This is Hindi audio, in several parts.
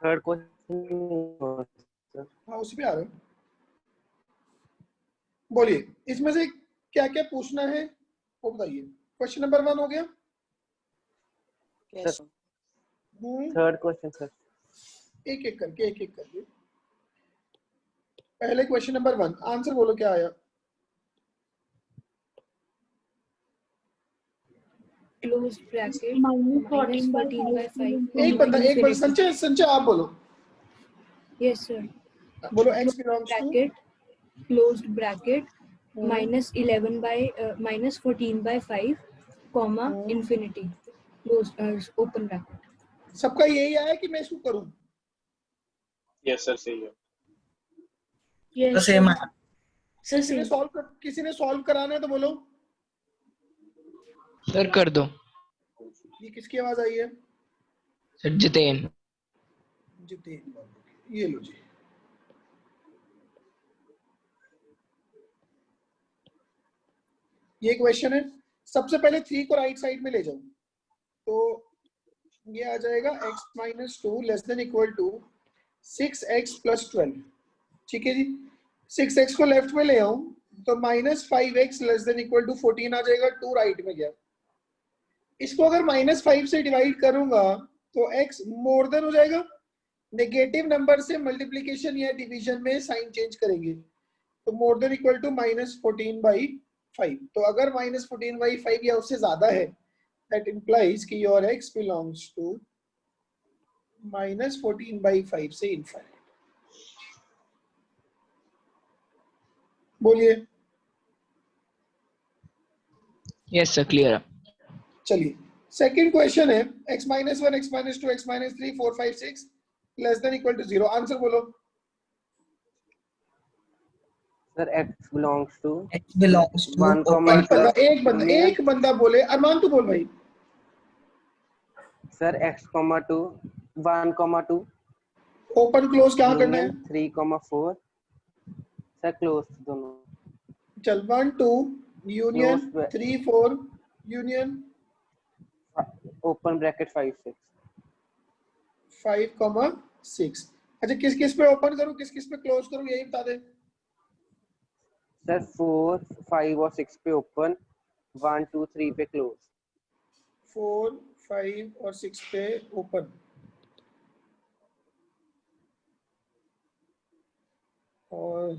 Third question. हाँ उसी पे आ रहे हो। बोलिए इसमें से क्या क्या पूछना है वो बताइए। क्वेश्चन नंबर 1 हो गया। Third question sir. एक एक करके पहले क्वेश्चन नंबर 1 आंसर बोलो क्या आया। क्लोज ब्रैकेट -14/5 एक बंदा संचय आप बोलो। Yes sir. बोलो x belongs to bracket closed bracket -14/5 comma infinity close open bracket. सबका यही आया कि मैं इसको करूं? यस सर सही है। यस सेम है सर। किसी ने सॉल्व कराना है तो बोलो। सर कर दो। ये किसकी आवाज आई है? सर जितेन। ये लो जी। ये क्वेश्चन है। सबसे पहले 3 को राइट साइड में ले जाओ तो ये आ जाएगा x - 2 ≤ 6x + 12। ठीक है जी। 6x को लेफ्ट में ले आऊं तो -5x ≤ 14 आ जाएगा। 2 राइट में गया। इसको अगर -5 से डिवाइड करूंगा तो x मोर देन हो जाएगा। नेगेटिव नंबर से मल्टीप्लिकेशन या डिवीजन में साइन चेंज करेंगे तो मोर देन इक्वल टू -14/5। तो अगर -14/5 या उससे ज्यादा है दैट इंप्लाइज कि योर x बिलोंग्स टू -14/5 से इनफाइनाइट। बोलिए। यस सर क्लियर है। चलिए सेकंड क्वेश्चन है x - 1 x - 2 x - 3 4 5 6 ≤ 0। आंसर बोलो। सर x बिलोंग्स टू 1, एक बंदा बोले। अरमान तू बोल भाई। सर x, 2 1, 2 ओपन क्लोज क्या करना है? 3, 4 सर क्लोज दोनों। चल 1 2 यूनियन 3 4 यूनियन ओपन ब्रैकेट 5 6 5 6। अच्छा किस किस पे ओपन करूं किस किस पे क्लोज करूं यही बता दे। सर 4 5 और 6 पे ओपन, 1 2 3 पे क्लोज। 4 5 और 6 पे ओपन और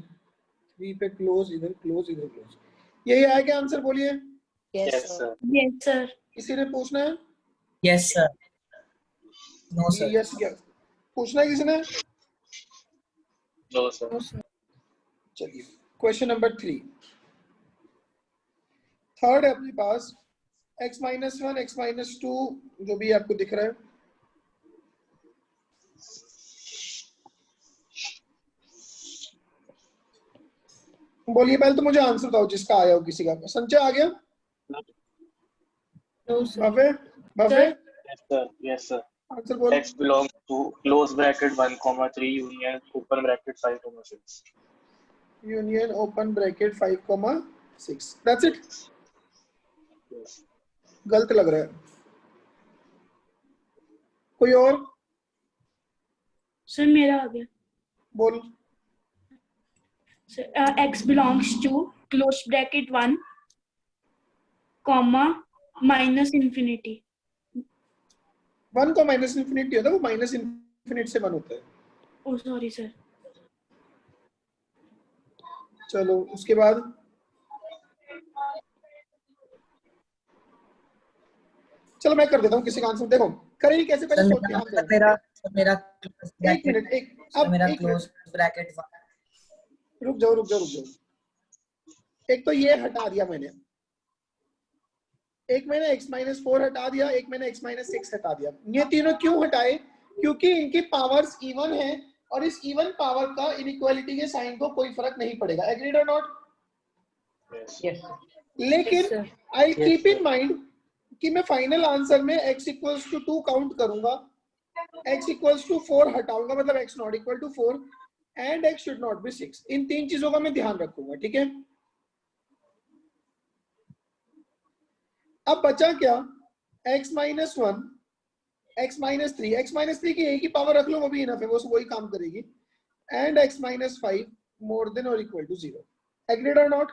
3 पे क्लोज। इधर क्लोज इधर क्लोज। यही आया क्या आंसर? बोलिए। Yes sir. Yes sir. किसी ने पूछना है? Yes sir. No sir. Yes क्या पूछना है किसी ने? No sir. चलिए क्वेश्चन नंबर 3 थर्ड है अपने पास। x - 1 x - 2 जो भी आपको दिख रहा है। बोलिए पहले तो मुझे आंसर बताओ जिसका आया हो किसी का। संचय आ गया? No sir. Bhavya yes sir. Yes sir. Answer बोलो। x belongs to close bracket 1, 3 union open bracket 5, 6 union open bracket 5 6। That's it. yes गलत लग रहा है। कोई और? सर मेरा आ गया। बोल। x belongs to close bracket 1 comma minus infinity। 1 को माइनस इंफिनिटी होता है वो माइनस इंफिनिट से 1 होता है। ओ सॉरी सर। चलो उसके बाद चलो मैं कर देता हूँ किसी का आंसर। देखो करेंगे कैसे पहले सोच ध्यान दो। मेरा एक मिनट अब मेरा एक क्लोज ब्रैकेट रुक जाओ। एक तो ये हटा दिया मैंने। एक मैंने x - 4 हटा दिया। एक मैंने x - 6 हटा दिया। ये तीनों क्यों हटाए? क्योंकि इनकी पावर्स इवन है और इस इवन पावर का इनइक्वालिटी के साइन को कोई फर्क नहीं पड़ेगा। एग्रीड और नॉट? यस लेकिन आई कीप इन माइंड कि मैं फाइनल आंसर में x = 2 काउंट करूंगा, x = 4 हटाऊंगा, मतलब x ≠ 4 and x should not B 6। इन 3 चीजों का मैं ध्यान रखूंगा। ठीक है। अब बचा क्या? x - 1 x माइनस थ्री की एक ही पावर रख लो, वो भी इनफ है, वो वही काम करेगी. And x minus 5 more than और इक्वल टू 0. एग्रीड और not?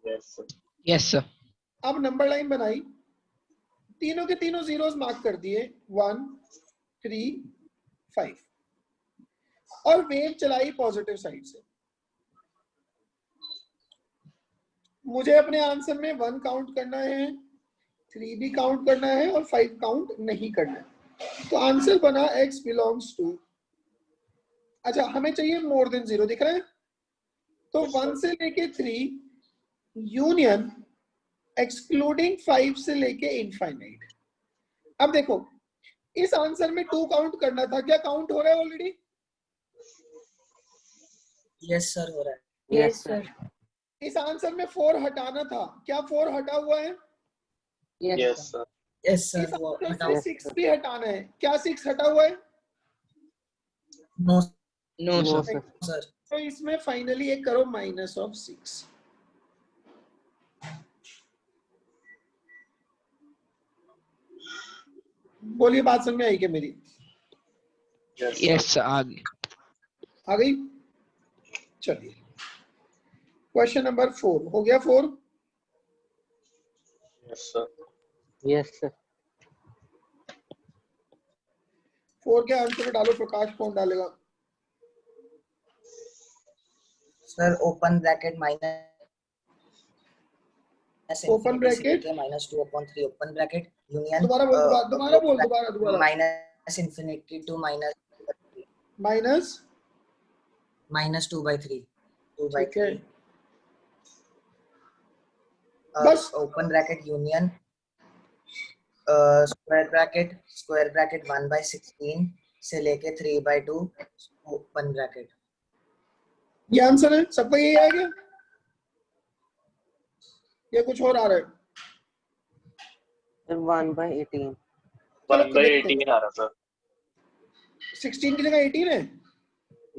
Yes, sir. Yes, sir. अब नंबर लाइन बनाई, तीनों के तीनों जीरोस मार्क कर दिए, 1 3 5, और वेव चलाई पॉजिटिव साइड से. मुझे अपने आंसर में 1 काउंट करना है, 3 भी काउंट करना है और 5 काउंट नहीं करना है. तो आंसर बना x बिलोंग्स टू, अच्छा हमें चाहिए मोर देन 0, दिख रहा है? तो 1 से लेके 3 यूनियन एक्सक्लूडिंग 5 से लेके इनफाइनाइट. अब देखो इस आंसर में 2 काउंट करना था, क्या काउंट हो रहा है ऑलरेडी? Yes, sir. हो रहा है. Yes, sir. इस आंसर में 4 हटाना था, क्या 4 हटा हुआ है? Yes, sir. Yes, sir. इस वो आंसर हटाओ. से 6 भी हटाना है, क्या 6 हटा हुआ है? No, No, sir. sir. Sir. तो इसमें फाइनली एक करो माइनस ऑफ 6. बोलिए बात समझ में आई क्या मेरी? Yes, Yes, sir. आ गई. आ गई? चलिए क्वेश्चन नंबर 4 हो गया. 4 Yes, sir. Yes, sir. 4 के आंसर में डालो, प्रकाश कौन डालेगा? Sir, open bracket minus Open bracket. minus 2/3 open bracket union. दोबारा बोल, दोबारा बोल, दोबारा. Minus infinity to minus minus 2/3. 2/3. ठीक है. बस. Open bracket union square bracket 1/16 से लेके 3/2 open bracket. ये आंसर है सबका, यही आ गया या कुछ और आ रहा है? Sir, 1/18. 1/18 आ रहा सर. 16 की जगह 18 है.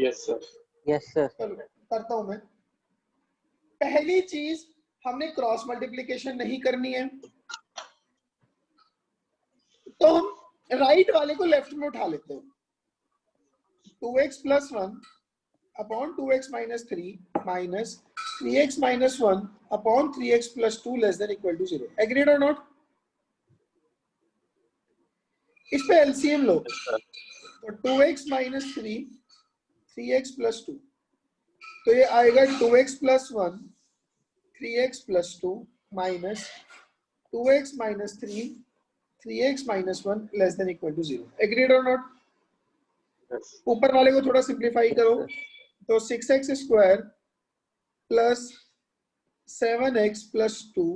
Yes, sir. Yes, sir. चलो करता हूं मैं. पहली चीज, हमने क्रॉस मल्टीप्लिकेशन नहीं करनी है, तो हम राइट वाले को लेफ्ट में उठा लेते हैं. 2x + 1 upon 2x - 3 minus 3x - 1 upon 3x + 2 less than equal to 0. Agreed और नॉट? इस पे एलसीएम लो. Yes, sir. तो 2x - 3 3x + 2, तो ये आएगा 2x + 1 3x + 2 minus 2x - 3 3x - 1 less than equal to 0. Agreed और नॉट? Yes. ऊपर वाले को थोड़ा सिंप्लीफाई करो, तो 6x² plus 7x + 2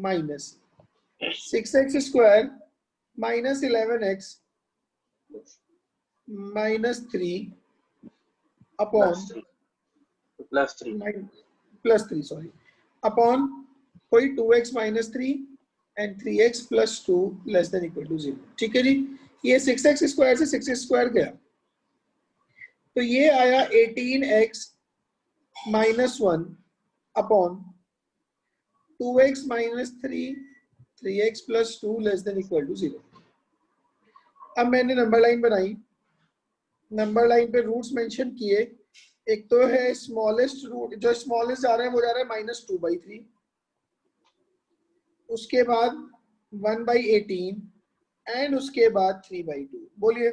minus 6x² minus 11x minus 3 upon plus 3 sorry upon कोई 2x - 3 and 3x + 2 less than equal to 0. ठीक है जी. ये 6x² से 6x² गया, तो ये आया 18x - 1 upon 2x - 3 3x + 2 less than equal to 0. अब मैंने नंबर लाइन बनाई, नंबर लाइन पे रूट्स मेंशन किए. एक तो है स्मॉलेस्ट रूट, जो स्मॉलेस्ट जा रहा है वो जा रहा है -2/3, उसके बाद 1/18 एंड उसके बाद 3/2. बोलिए.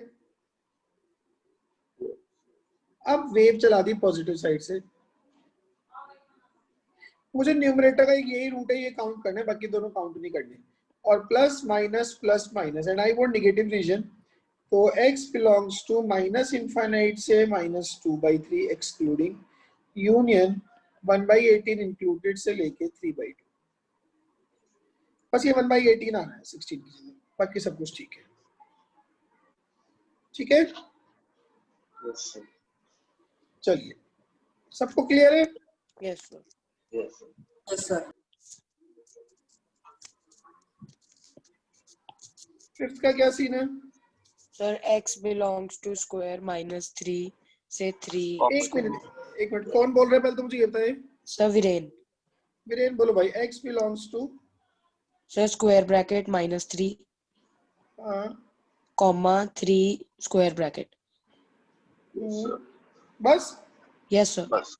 अब वेव चला दी पॉजिटिव साइड से. मुझे न्यूमरेटर का यही रूट है, ये काउंट करना है, बाकी दोनों काउंट नहीं करने. और plus minus and I want negative reason, तो x बिलोंग्स टू -∞ से -2/3 एक्सक्लूडिंग यूनियन 1/18 इंक्लूडेड से लेके 3/2. बस ये 1/18 आना है 16 की जगह, बाकी सब कुछ ठीक है. ठीक है. Yes, sir. चलिए, सबको क्लियर है? Yes, sir. Yes, sir. Yes, sir. Fifth का क्या सीन है? Sir, x belongs to square -3 से 3. एक मिनट कौन बोल रहा है पहले तो मुझे ये बताइए. Sir, Viren. वीरेन बोलो भाई. x belongs to Sir, square bracket -3. हाँ comma 3 square bracket. बस Yes sir. बस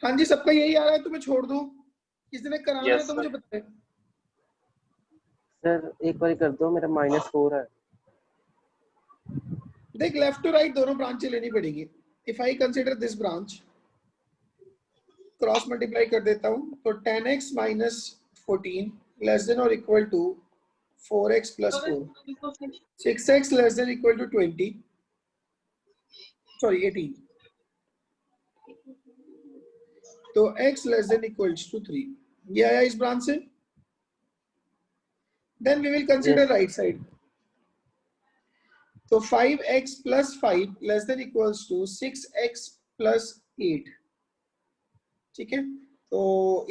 हाँ जी, सबका यही आ रहा है तो मैं छोड़ दूं? किसी ने कराना Yes, है तो sir. मुझे बताएं। सर एक बार कर दो, मेरा -4 है। देख, लेफ्ट टू राइट दोनों ब्रांचें लेनी पड़ेगी। If I consider this branch, cross multiply कर देता हूं तो 10x minus 14 less than or equal to 4x plus 4, 6x less than equal to 20, sorry 18, तो x less than equals to 3, ये आया इस ब्रांच से। Then we will consider Yes. right side, तो 5x plus 5 less than equals to 6x plus 8, ठीक है। तो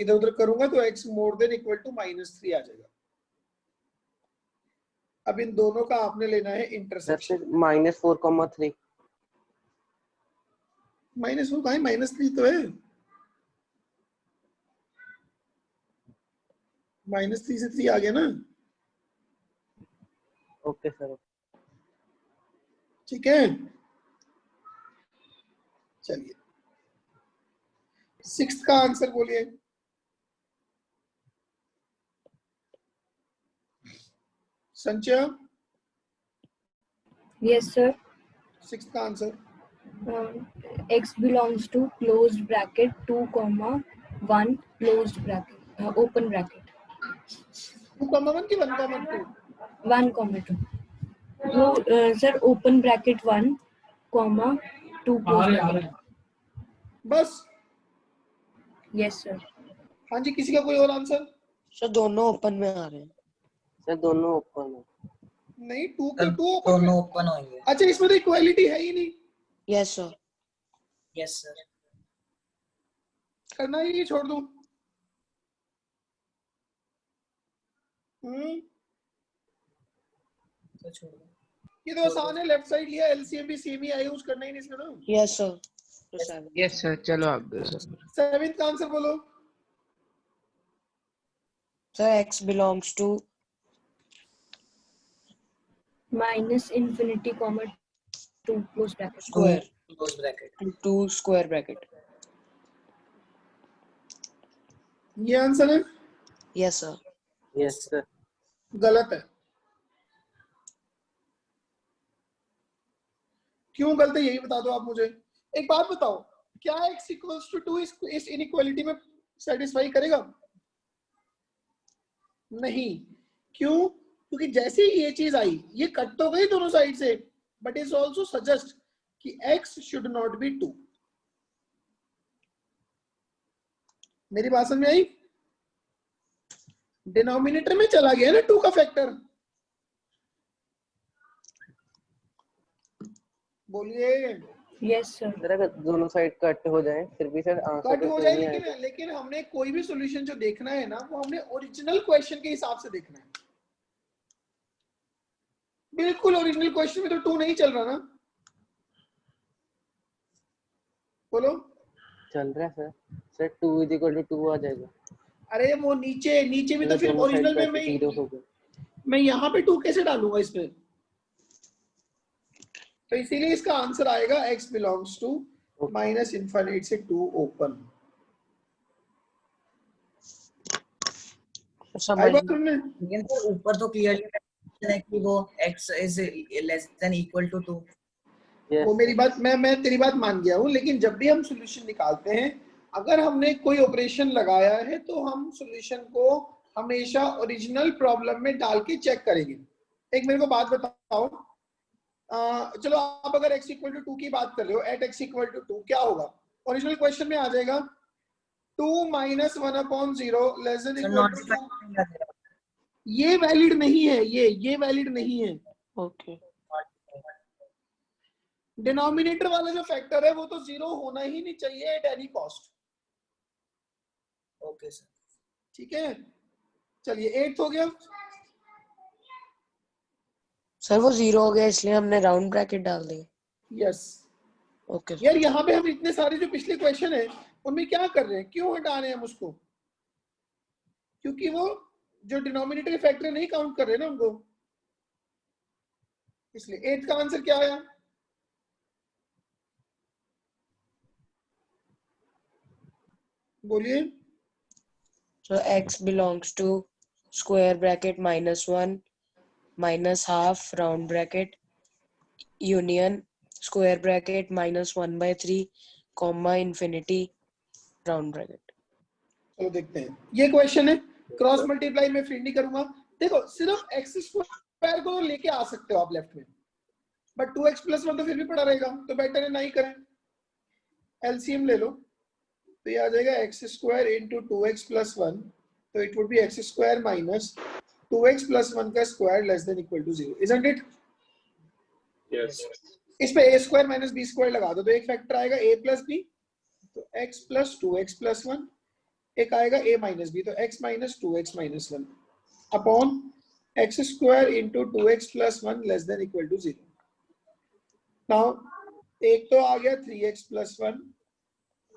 इधर उधर करूंगा तो x more than equal to -3 आ जाएगा। अब इन दोनों का आपने लेना है सर इंटरसेक्शन। फिर -4,3। -4 भाई, -3 तो है, -3 से 3 आ गया ना, ओके सर। ठीक है। चलिए 6th का आंसर बोलिए। संचय, Yes, sir. 6th का answer X belongs to closed bracket 2 comma 1 closed bracket open bracket 2,1 की 1,2? 1 comma 2. No, sir, open bracket 1 comma 2 closed bracket. बस। Yes, sir. हाँ जी, किसी का कोई और आंसर? सर दोनों ओपन में आ रहे हैं। सर दोनों ओपन है। नहीं, 2 के 2 ओपन। दोनों ओपन होंगे। अच्छा, इसमें तो इक्वालिटी है ही नहीं। Yes sir. Yes sir. करना ही नहीं, छोड़ दूं? तो छोड़ दो। ये तो आसान है, लेफ्ट साइड लिया, एलसीएम भी सेम ही आया, यूज करना ही नहीं इसमें तो। Yes sir. तो 7. यस सर, चलो आप दो सर। 7th का आंसर बोलो। Sir x belongs to Minus infinity comma 2 closed bracket. square close bracket. and 2 square bracket. ये आंसर है? Yes sir. Yes sir. गलत है। क्यों गलत है, यही बता दो आप मुझे। एक बात बताओ, क्या x इक्वल्स टू 2 इस इनइक्वालिटी में सेटिस्फाई करेगा? नहीं। क्यों? क्योंकि जैसे ही ये चीज आई, ये कट तो गई दोनों साइड से, बट इज ऑल्सो सजेस्ट कि x शुड नॉट बी 2। मेरी बात समझ में आई? डिनोमिनेटर में चला गया ना 2 का फैक्टर। बोलिए। Yes, sir. सर अगर दोनों साइड कट हो जाए फिर भी सर आंसर कट हो जाए, लेकिन हमने कोई भी सॉल्यूशन जो देखना है ना, वो हमने ओरिजिनल क्वेश्चन के हिसाब से देखना है। बिल्कुल ओरिजिनल क्वेश्चन में तो 2 नहीं चल रहा ना। बोलो। चल रहा है सर। सर 2 = 2 आ जाएगा। अरे वो नीचे भी तो फिर ओरिजिनल में 0 हो गया। मैं यहाँ पे 2 कैसे डालूंगा इसमें? तो इसीलिए इसका आंसर आएगा x बिलोंग्स टू -∞ से 2 ओपन। आई बात तुमने? लेकिन तो ऊपर तो क्लियरली है कि वो x is less than equal to 2। वो मेरी बात, मैं तेरी बात मान गया हूँ, लेकिन जब भी हम सॉल्यूशन निकालते हैं, अगर हमने कोई ऑपरेशन लगाया है तो हम सॉल्यूशन को हमेशा ओरिजिनल प्रॉब्लम में डाल के चेक करेंगे। एक मेरे को बात बताओ, चलो आप अगर x इक्वल टू 2 की बात कर रहे हो, एट x इक्वल टू 2 क्या होगा? ओरिजिनल क्वेश्चन में आ जाएगा 2 - 1/0 लेस देन इक्वल टू 2। ये वैलिड नहीं है, ये वैलिड नहीं है। Okay. डिनोमिनेटर वाला जो फैक्टर है वो तो 0 होना ही नहीं चाहिए at any cost. Okay sir. ठीक है, चलिए 8th हो गया। सर वो 0 हो गया इसलिए हमने राउंड ब्रैकेट डाल दी। यस। ओके यार यहाँ पे हम इतने सारे जो पिछले क्वेश्चन है उनमें क्या कर रहे हैं, क्यों हटा रहे हैं हम उसको? क्योंकि वो जो डिनोमिनेटर फैक्टर नहीं काउंट कर रहे ना उनको। इसलिए 8 का आंसर क्या आया? बोलिए। So x belongs to square bracket -1 minus half round bracket union square bracket -1/3 comma infinity round bracket. चलो देखते हैं, ये क्वेश्चन है। क्रॉस मल्टीप्लाई में फिर नहीं करूंगा। देखो सिर्फ एक्स स्क्वायर को लेके आ सकते हो आप लेफ्ट में, बट 2x + 1 तो फिर भी पड़ा रहेगा, तो बेटर है ना ही करें। एलसीएम ले लो, तो ये आ जाएगा x² × 2x + 1, तो it would be x² - 2x + 1 का स्क्वायर <= 0, इजंट इट? Yes. इस पे a² - b² लगा दो, तो एक फैक्टर आएगा a + b, तो x + 2x + 1, एक आएगा a - b, तो x - 2x - 1 upon x² × 2x + 1 <= 0। Now एक तो आ गया 3x + 1,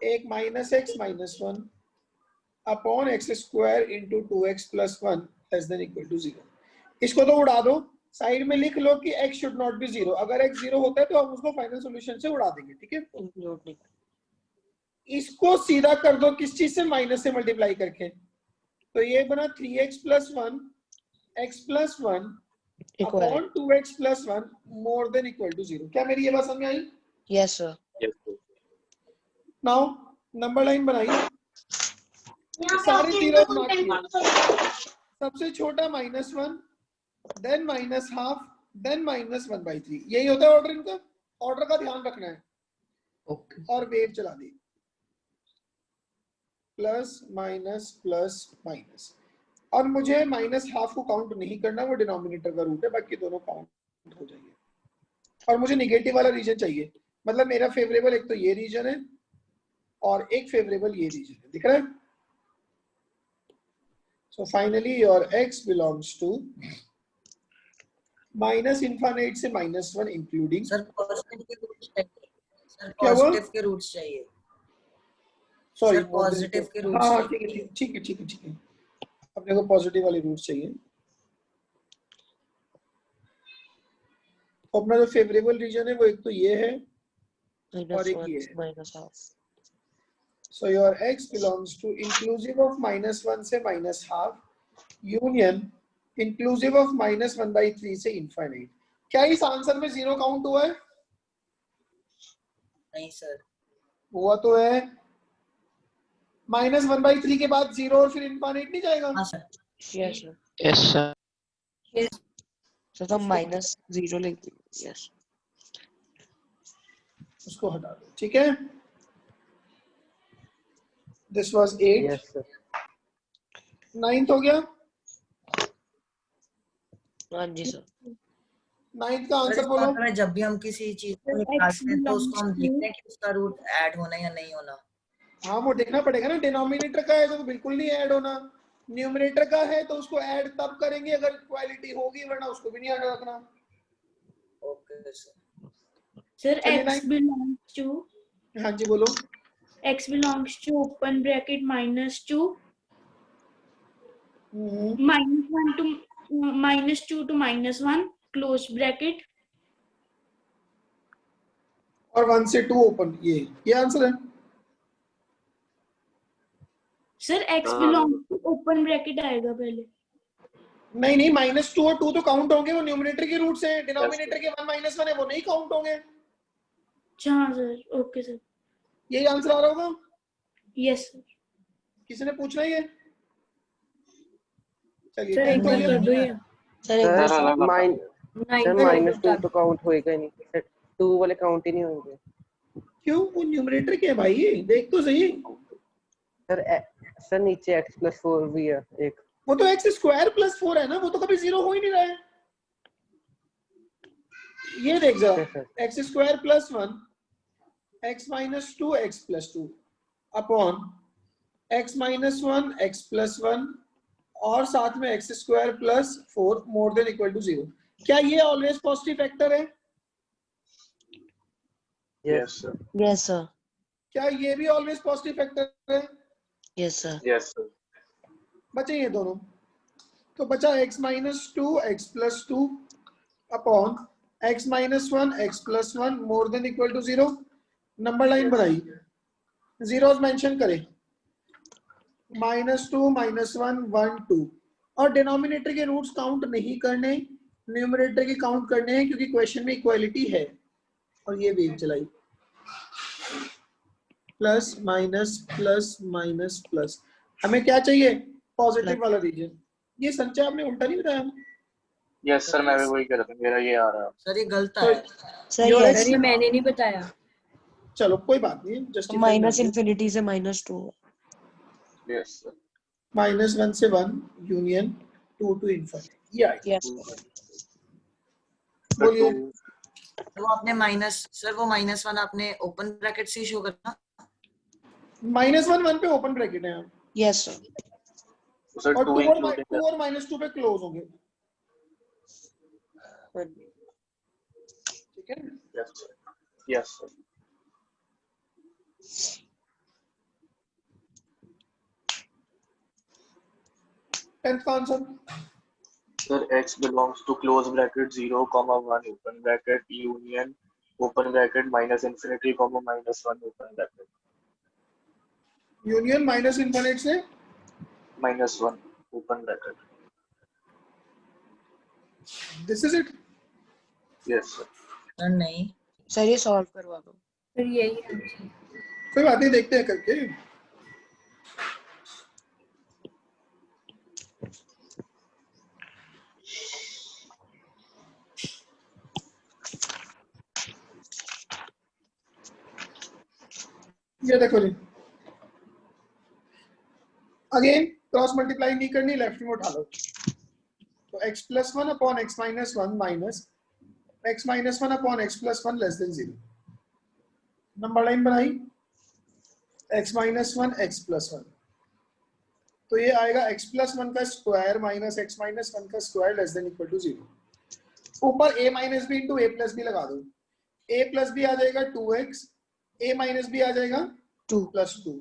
एक -x - 1 अपॉन x² × 2x + 1 <= 0। इसको तो उड़ा दो, साइड में लिख लो कि x शुड नॉट बी 0। अगर x 0 होता है तो हम उसको फाइनल सॉल्यूशन से उड़ा देंगे, ठीक है। इसको सीधा कर दो किस चीज से? माइनस से मल्टीप्लाई करके, तो ये बना 3x + 1 x + 1 अपॉन 2x + 1 <= 0। क्या मेरी ये बात समझ में आई? Yes sir. Yes. Now number line बनाई, सारे जीरो मार्क किए, सबसे छोटा -1, देन -½ देन -1/3, यही होता है ऑर्डर इनका। ऑर्डर का ध्यान रखना है। ओके और वेव चला दी, प्लस माइनस प्लस माइनस, और मुझे -½ को काउंट नहीं करना, वो डिनोमिनेटर का रूट है, बाकी दोनों काउंट हो जाएंगे। और मुझे नेगेटिव वाला रीजन चाहिए, मतलब मेरा फेवरेबल एक तो ये रीजन है और एक फेवरेबल ये रीजन है, दिख रहा है? So finally your x belongs to -∞ से -1 इंक्लूडिंग। सर पॉजिटिव के रूट्स चाहिए, सर क्या हुआ? पॉजिटिव के रूट्स चाहिए, सॉरी सर पॉजिटिव के रूट्स हाँ चाहिए। ठीक है अपने को पॉजिटिव वाले रूट्स चाहिए। अपना जो फेवरेबल रीजन है वो एक तो ये है और एक ये है। -1 So your x belongs to inclusive of -1 से -½ union inclusive of -1/3 से infinite। क्या इस आंसर में 0 काउंट हुआ है? नहीं सर, हुआ तो है। -1/3 के बाद 0 और फिर इनफाइनाइट नहीं जाएगा? हाँ sir. Yes sir. Yes, sir. So हम -0 लिख देंगे। Yes. उसको हटा दो, ठीक है। This was 8। Yes, sir. 9th हो गया। हाँ जी सर। 9th का सर आंसर इस बोलो। बात में जब भी हम किसी चीज को निकालते हैं तो उसको हम देखते हैं कि उसका रूट ऐड होना या नहीं होना। हाँ वो देखना पड़ेगा ना, डिनोमिनेटर का है तो बिल्कुल नहीं ऐड होना, न्यूमरेटर का है तो उसको ऐड तब करेंगे अगर इक्वालिटी होगी, वरना उसको भी नहीं ऐड रखना। Okay sir. Sir, चलिए x belongs to हाँ जी बोलो। x belongs to open bracket -2 -1 to -2 to -1 close bracket और 1 से 2 ओपन, ये आंसर है। Sir x belongs to open bracket आएगा पहले। नहीं -2 और 2 तो काउंट होंगे, वो न्यूमरेटर के रूट्स हैं। डिनोमिनेटर के 1 - 1 है, वो नहीं काउंट होंगे। हाँ सर, ओके सर। यही आंसर आ रहा होगा। Yes sir. किसी ने पूछना है ये? चलिए सर एक 10th हो बार गया। कर दो ये। सर एक बार सर नाइन -2 तो काउंट होएगा ही नहीं, सर 2 वाले काउंट ही नहीं होंगे। क्यों? वो न्यूमरेटर के है भाई, देख तो सही। सर नीचे x + 4 भी है एक। वो तो x² + 4 है ना, वो तो कभी 0 हो ही नहीं रहा है। ये देख जरा, x² + 1 x - 2 x + 2 upon x - 1 x + 1 और साथ में x² + 4 <= 0। क्या ये ऑलवेज पॉजिटिव फैक्टर है? Yes, sir. Yes sir. क्या ये भी ऑलवेज पॉजिटिव फैक्टर है? Yes sir. Yes, sir. बचे ये दोनों, तो बचा x - 2 x + 2 upon x minus one x plus one more than equal to 0। Number line बनाई, जीरोस मेंशन करें, -2 -1 1 2, और डिनोमिनेटर के रूट्स काउंट नहीं करने, न्यूमरेटर की काउंट करने हैं क्योंकि क्वेश्चन में इक्वालिटी है। और ये वेव चलाई, plus minus plus minus plus, हमें क्या चाहिए? पॉजिटिव वाला रीजन। ये संचय आपने उल्टा नहीं बताया? यस सर, मैं भी वही कह रहा था, मेरा ये आ रहा है। सर ये गलत तो है। सर जो यस, सर ये मैंने नहीं बताया। चलो कोई बात नहीं, जस्टिफाई माइनस इन्फिनिटी से -2। Yes sir. -1 से 1 यूनियन 2 टू इनफिनिटी, ये आएगा। यस बोलिए। तो वो आपने माइनस, सर वो -1 आपने ओपन ब्रैकेट से शो करना। -1 1 पे ओपन ब्रैकेट है यहाँ, यस सर। तो सर और 2 2 इंक्लूडिंग और -2 पे क्लोज होंगे, ठीक है? Yes sir. Yes sir. Tenth का answer, Sir, x belongs to close bracket 0, comma 1 open bracket union open bracket minus infinity comma -1 open bracket union minus infinite से -1 open bracket. This is it. Yes sir. Sir नहीं, सर ये सॉल्व करवा दो। सर यही आंसर। कोई बात नहीं, देखते हैं करके। ये देखो जी, अगेन क्रॉस मल्टीप्लाई नहीं करनी, लेफ्ट में उठा लो। तो x plus 1 upon x minus 1 minus x minus 1 upon x plus 1 less than 0। Number line बनाई, x माइनस 1 x प्लस 1, तो ये आएगा x प्लस 1 का स्क्वायर माइनस x माइनस 1 का square less than equal to 0। ऊपर a minus b into a plus b लगा दो, a प्लस बी आ जाएगा 2x, a माइनस बी आ जाएगा 2 plus 2,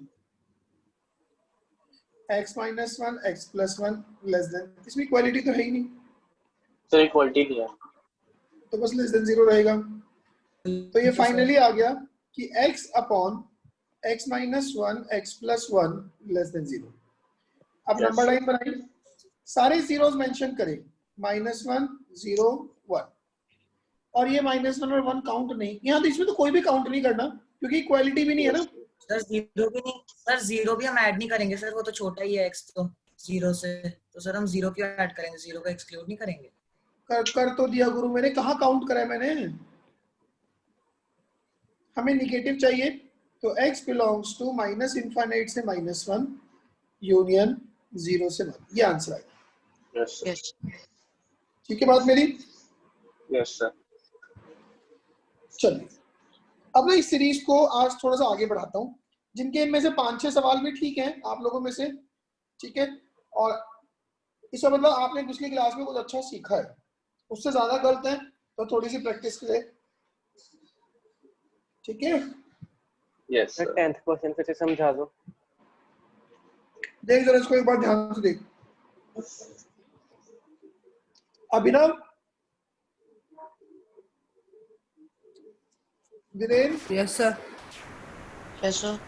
x minus 1 x plus 1 less then, इसमें इक्वालिटी तो है ही नहीं, Sir equality नहीं है. तो बस लेस देन 0 रहेगा। तो ये फाइनली आ गया कि x upon x minus 1 x plus 1 less than 0। अब Yes. नंबर लाइन बनाई, सारे जीरोस मेंशन करें, -1 0 1, और ये -1 और 1 काउंट नहीं, यहाँ तो इसमें तो कोई भी काउंट नहीं करना क्योंकि इक्वालिटी भी नहीं है ना। सर जीरो भी नहीं, सर जीरो भी हम ऐड नहीं करेंगे सर, वो तो छोटा ही है x तो जीरो से, तो सर हम जीरो क्यों ऐड करेंगे, जीरो को एक्सक्लूड नहीं करेंगे। कर तो दिया गुरु, मैंने कहाँ काउंट करा है मैंने, हमें निगेटिव चाहिए, तो x belongs to minus infinite से -1 यूनियन 0 से 1, ये आंसर आएगा। Yes sir. यस ठीक है बात मेरी? Yes sir. चलिए अब मैं इस सीरीज को आज थोड़ा सा आगे बढ़ाता हूँ, जिनके इनमें से 5-6 सवाल भी ठीक हैं आप लोगों में से, ठीक है, और इसका मतलब आपने पिछली क्लास में कुछ अच्छा सीखा है, उससे ज्यादा गलत है तो थोड़ी सी प्रैक्टिस करें, ठीक है। Yes sir. 10th क्वेश्चन फिर से समझा दो। देख जरा इसको एक बार ध्यान से देख। Abhinav, Virendra, yes sir. Yes sir.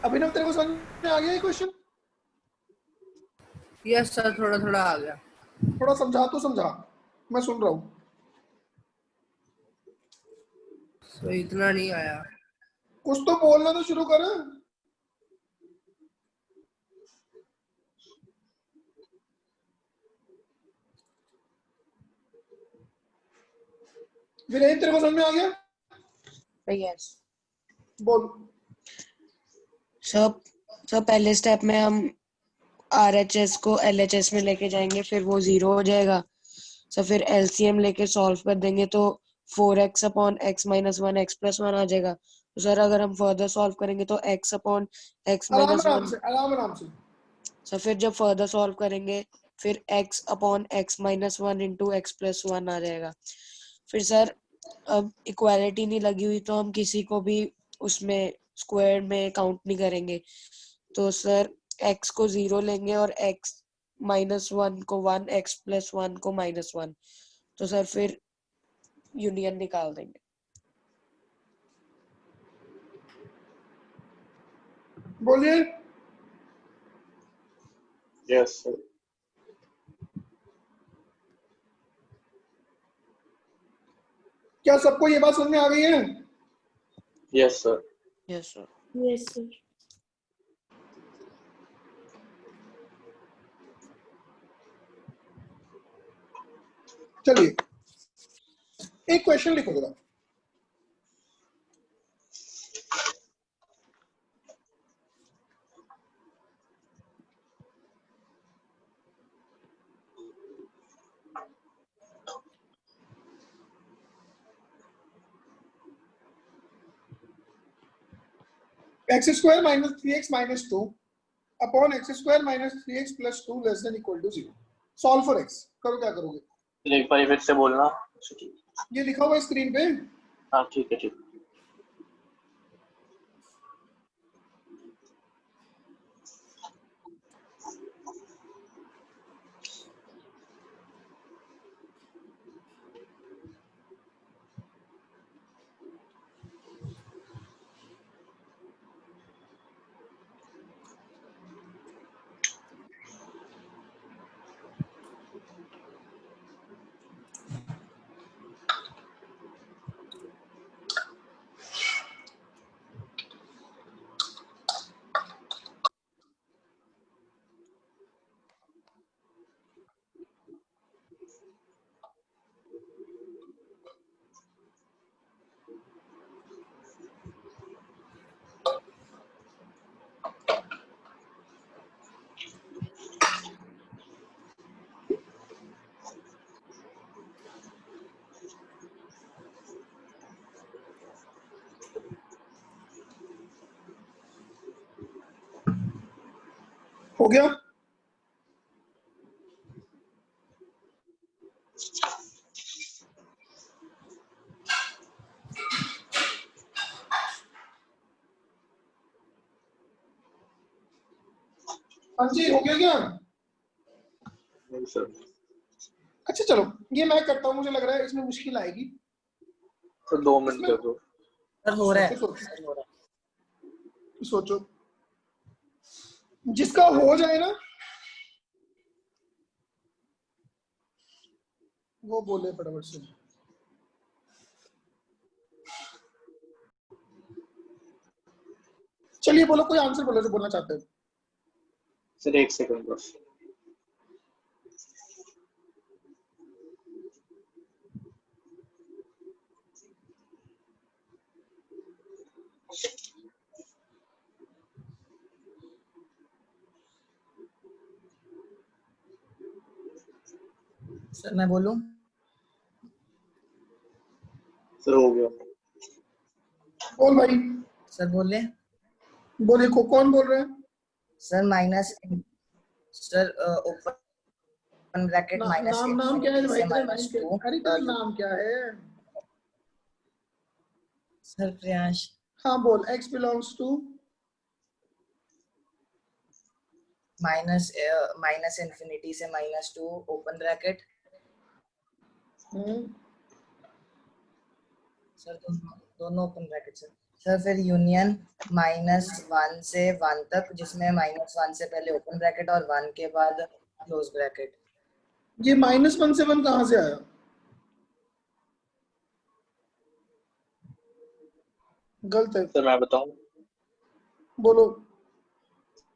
Abhinav तेरे को समझ में आ गया ये क्वेश्चन? यस सर, थोड़ा थोड़ा आ गया। थोड़ा समझा तो समझा, मैं सुन रहा हूँ। तो इतना नहीं आया। कुछ तो बोलना तो शुरू कर। वीरेंद्र तेरे को समझ में आ गया? यस बोल। सब पहले स्टेप में हम RHS को LHS में लेके जाएंगे, फिर वो 0 हो जाएगा। सो फिर LCM लेके सॉल्व कर देंगे तो 4x upon x minus 1 x plus 1 आ जाएगा। तो सर अगर हम फर्दर सॉल्व करेंगे तो x अपॉन x माइनस 1, आराम से। सो फिर जब फर्दर सॉल्व करेंगे फिर x upon x minus 1 into x plus 1 आ जाएगा। फिर सर अब इक्वालिटी नहीं लगी हुई तो हम किसी को भी उसमें स्क्वायर में काउंट नहीं करेंगे, तो सर x को 0 लेंगे और x माइनस 1 को 1, x प्लस 1 को -1, तो सर फिर यूनियन निकाल देंगे। बोलिए। Yes sir. क्या सबको ये बात समझ में आ गई है? Yes sir. Yes sir. Yes, sir. चलिए एक क्वेश्चन लिखो जरा। X square minus 3x minus 2 upon x square minus 3x plus 2 less than equal to 0। Solve for x। करो, क्या करोगे? एक बार फिर से बोलना। ये लिखा हुआ है स्क्रीन पे। हाँ ठीक है, ठीक है। हो गया? हाँ जी, हो गया क्या? नहीं सर। अच्छा चलो, ये मैं करता हूँ, मुझे लग रहा है इसमें मुश्किल आएगी। तो 2 मिनट दे दो। सर हो रहा है। सोचो, जिसका हो जाए ना वो बोले फटाफट से। चलिए बोलो, कोई आंसर बोलो जो बोलना चाहते हो। सर 1 सेकंड बस। सर मैं बोलूं? सर हो गया। बोल भाई, सर बोले। बोले को कौन बोल रहा है? Sir minus, sir open bracket minus नाम क्या है भाई? से तेरा नाम माइनस क्या? 2। अरे तेरा नाम क्या है? सर प्रियांश। हाँ बोल। x belongs to minus infinity से माइनस 2 ओपन ब्रैकेट। सर दोनों ओपन ब्रैकेट सर। सर फिर यूनियन -1 से 1 तक, जिसमें -1 से पहले ओपन ब्रैकेट और 1 के बाद क्लोज ब्रैकेट। ये -1 से 1 कहाँ से आया? गलत है। सर मैं बताऊं? बोलो।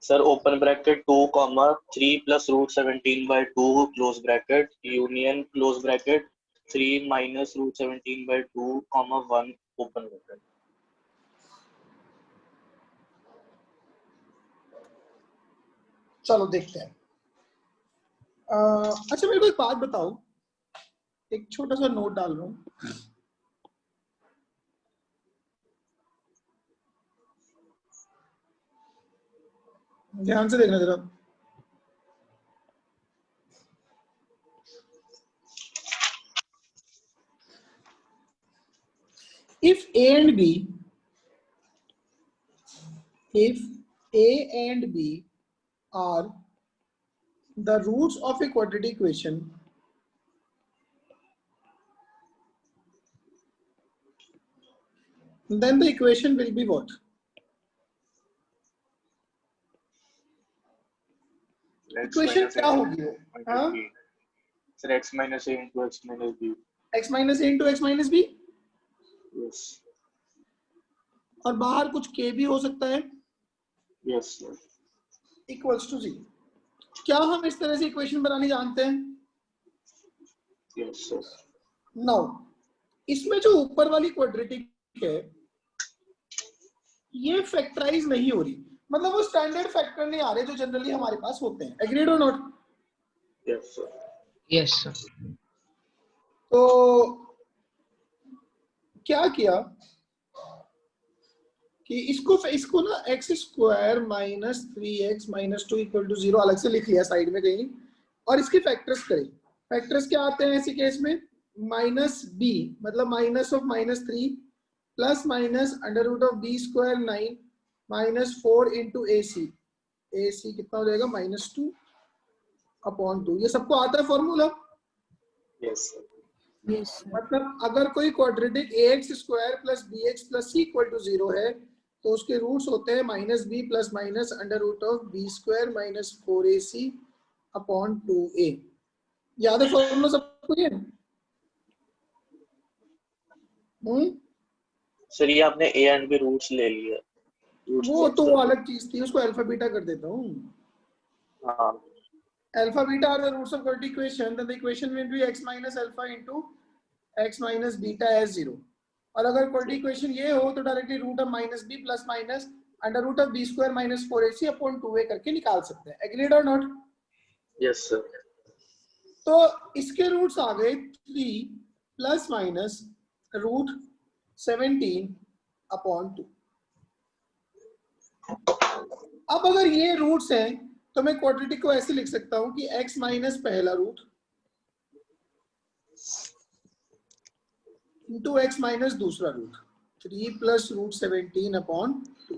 Sir open bracket 2 3 plus root 17/2 close bracket union close bracket 3 minus root 17/2 1 open bracket. चलो देखते हैं। अच्छा मेरे को एक बात बताओ, एक छोटा सा नोट डाल रहा हूँ, ध्यान से देखना जरा। If A and B, if A and B are the roots of a quadratic equation, then the equation will be what? Equation क्या होगी वो? हाँ? Sir, x minus a into x minus b. x minus a into x minus b. Yes. और बाहर कुछ k भी हो सकता है. Yes, sir. Equals to 0. क्या हम इस तरह से इक्वेशन बनानी जानते हैं? Yes, sir. Now, इसमें जो ऊपर वाली क्वाड्रेटिक है ये फैक्टराइज नहीं हो रही, मतलब वो स्टैंडर्ड फैक्टर नहीं आ रहे जो जनरली हमारे पास होते हैं. एग्रीड और not? Yes, sir. Yes, sir. तो क्या किया कि इसको ना x square minus 3x minus 2 equal to 0 अलग से लिख लिया साइड में कहीं, और इसके फैक्टर्स करें. फैक्टर्स क्या आते हैं ऐसे केस में? माइनस b मतलब minus of minus 3 plus minus under root of b square 9 minus 4 into ac. ac कितना हो जाएगा? Minus 2 upon 2. ये सबको आता है formula? Yes, sir. Yes, sir. मतलब अगर कोई quadratic ax square plus bx plus c equal to 0 है तो उसके रूट्स होते हैं minus b plus minus under root of b square minus 4ac upon 2a. याद है फॉर्मूला सबको ये? Sir, ये आपने a and b roots ले लिया. वो तो वो अलग चीज थी, उसको अल्फा बीटा कर देता हूँ. हाँ. Alpha beta are the roots of quadratic equation, then the equation will be x minus alpha into x minus beta as 0. और अगर quadratic equation ये हो तो directly root of minus b plus minus under root of b square minus 4ac upon 2a करके निकाल सकते हैं. एग्रीड और नॉट? Yes, sir. तो इसके रूट्स आ गए 3 प्लस माइनस रूट 17 अपॉन 2. अब अगर ये रूट्स हैं तो मैं क्वाड्रेटिक को ऐसे लिख सकता हूं कि x माइनस पहला रूट इंटू एक्स माइनस दूसरा रूट 3 प्लस रूट 17 अपॉन 2.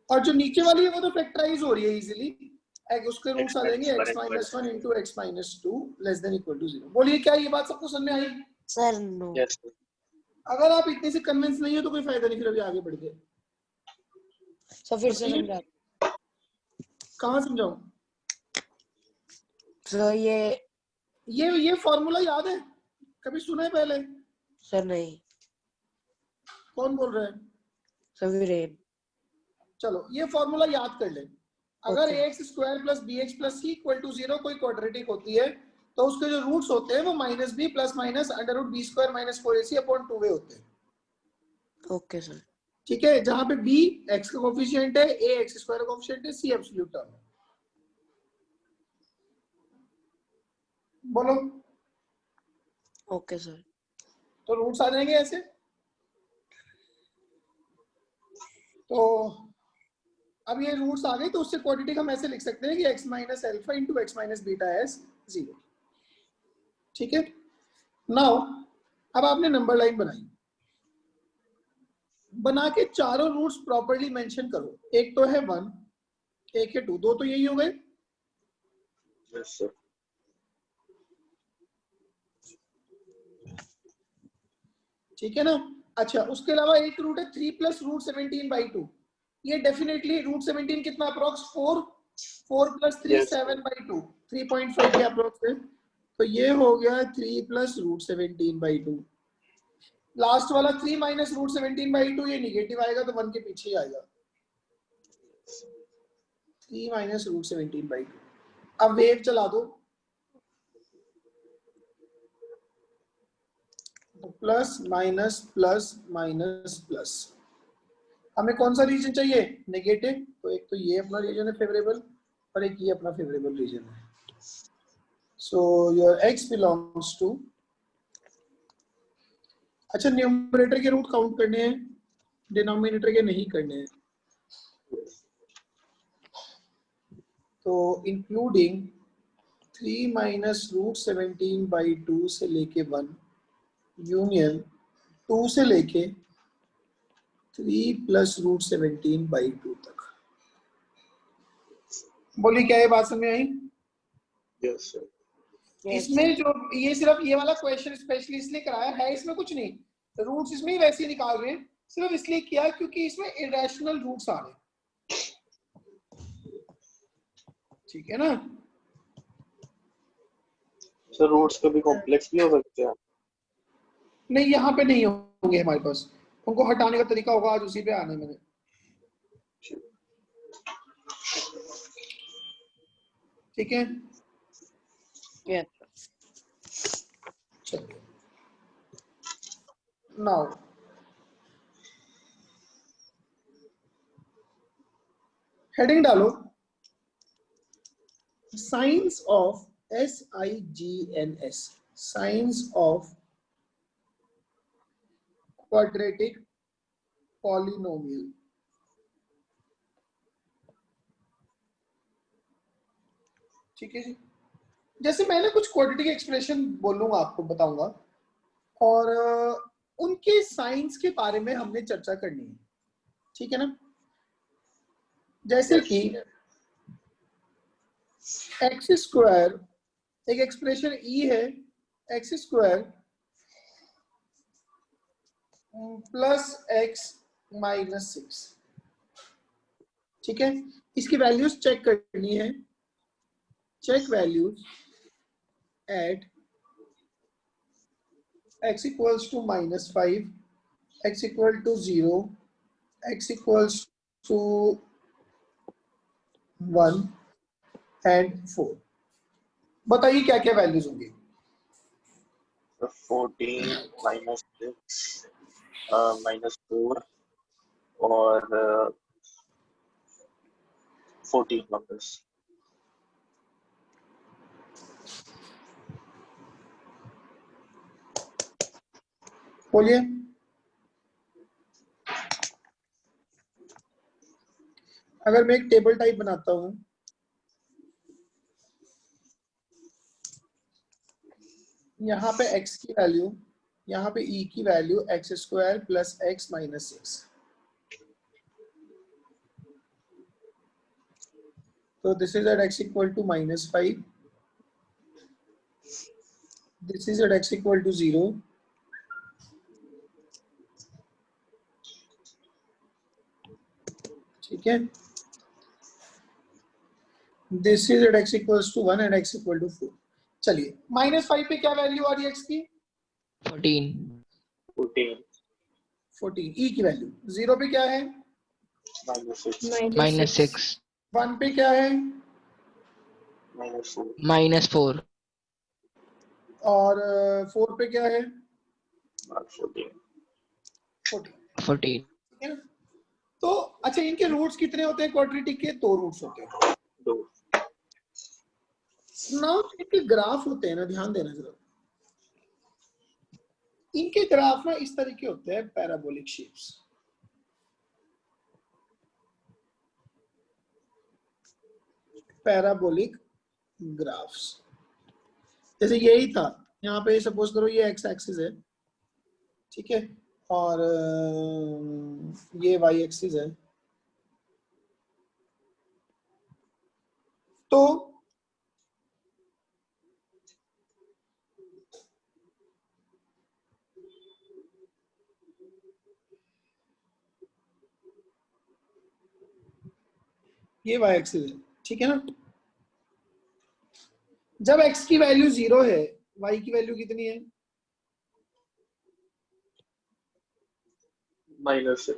और जो नीचे वाली है वो तो फैक्टराइज हो रही है इजीली. उसके रूट्स आ जाएंगे x minus 1 into x minus 2 less than equal to 0. बोलिए क्या ये बात सबको समझ में आई? Sir no. Yes, sir. अगर आप इतने से कन्विंस नहीं हो तो कोई फायदा नहीं, फिर अभी आगे बढ़ के. सर फिर से समझा. कहाँ समझाऊं? सर ये फॉर्मूला याद है? कभी सुना है पहले? सर नहीं. कौन बोल रहा है? सर वीरेन. चलो ये फॉर्मूला याद कर ले. अगर Okay. X square plus B x plus c equal to 0 कोई क्वाड्रेटिक होती है तो उसके जो रूट्स होते हैं वो minus b plus minus under root b square minus 4ac upon 2a होते हैं. Okay sir. ठीक है, जहां पे b x का कोफिशिएंट है, a x स्क्वायर का कोफिशिएंट है, c एब्सोल्यूट टर्म है. बोलो. Okay sir. तो रूट्स आ जाएंगे ऐसे. तो अब ये रूट्स आ गए तो उससे क्वाड्रेटिक हम ऐसे लिख सकते हैं कि x minus alpha into x minus beta as 0. ठीक है. नाउ अब आपने नंबर लाइन बनाई, बना के चारों रूट्स प्रॉपर्ली मेंशन करो. एक तो है 1, एक है 2, दो तो यही हो गए. Yes, sir. ठीक है ना. अच्छा, उसके अलावा एक रूट है 3 प्लस रूट 17 बाई 2. ये डेफिनेटली रूट 17 कितना अप्रोक्स 4 प्लस 3 Yes. 7 बाई 2 3.5 के अप्रोक्स है. तो ये हो गया 3 प्लस रूट 17 बाई 2. लास्ट वाला 3 माइनस रूट 17 बाई 2 ये निगेटिव आएगा तो 1 के पीछे ही आएगा. 3 माइनस रूट 17 बाई 2. अब वेव चला दो. Plus minus plus minus plus. हमें कौन सा रीजन चाहिए? नेगेटिव. तो एक तो ये अपना रीजन है फेवरेबल और एक ये अपना फेवरेबल रीजन है. So your x belongs to. अच्छा, न्यूमरेटर के रूट काउंट करने हैं, डिनोमिनेटर के नहीं करने हैं. तो इंक्लूडिंग 3 माइनस रूट 17 बाई 2 से लेके 1 यूनियन 2 से लेके 3 प्लस रूट 17 बाई 2 तक. बोलिए क्या ये बात समझ में आई? Yes, sir. इसमें जो ये सिर्फ ये वाला क्वेश्चन स्पेशली इसलिए कराया है, इसमें कुछ नहीं, रूट्स इसमें ही वैसे ही निकाल रहे हैं. सिर्फ इसलिए किया क्योंकि इसमें इरेशनल रूट्स आ रहे हैं, ठीक है ना। सर रूट्स कभी कॉम्प्लेक्स भी हो सकते हैं? नहीं, यहाँ पे नहीं होंगे हमारे पास, उनको हटाने का तरीका होगा, आज उसी पे आने मैंने। ठीक है, चलिए नाउ हेडिंग डालो, science of SIGNS, science of quadratic polynomial. ठीक है जी, जैसे मैंने कुछ क्वाड्रेटिक एक्सप्रेशन बोलूंगा, आपको बताऊंगा, और उनके साइंस के बारे में हमने चर्चा करनी है, ठीक है ना। जैसे कि एक्स स्क्वायर, एक एक्सप्रेशन ई है, x square plus x minus 6, ठीक है। इसकी वैल्यूज चेक करनी है, check values at x equals to -5, x equal to 0, x equals to 1 and 4। बताइए क्या क्या वैल्यूज होंगी। 14 -6 -4 और 14 वापस। बोलिए, अगर मैं एक टेबल टाइप बनाता हूं, यहाँ पे x की वैल्यू, यहाँ पे e की value x square plus x minus 6, तो this is at x equal to -5, this is at x equal to 0, ठीक है। This is at x equals to 1 and x equal to 4। चलिए, -5 पे क्या वैल्यू आ रही है x की? 14 14। e की वैल्यू 0 पे क्या है? -6 1 पे क्या है? -4 और 4 पे क्या है? 14 14। ठीक है ना। तो अच्छा, इनके रूट्स कितने होते हैं क्वाड्रेटिक के? 2 रूट्स होते हैं। 2। नाउ इनके ग्राफ होते हैं ना, ध्यान देना जरा, इनके ग्राफ ना इस तरीके होते हैं, पैराबोलिक शेप्स। पैराबोलिक ग्राफ्स, जैसे यही था, यहाँ पे सपोज करो ये एक्स एक्सिस है, ठीक है, और ये वाई एक्सिस है, तो ये वाई एक्सिस है, ठीक है ना। जब x की वैल्यू 0 है, y की वैल्यू कितनी है? -6।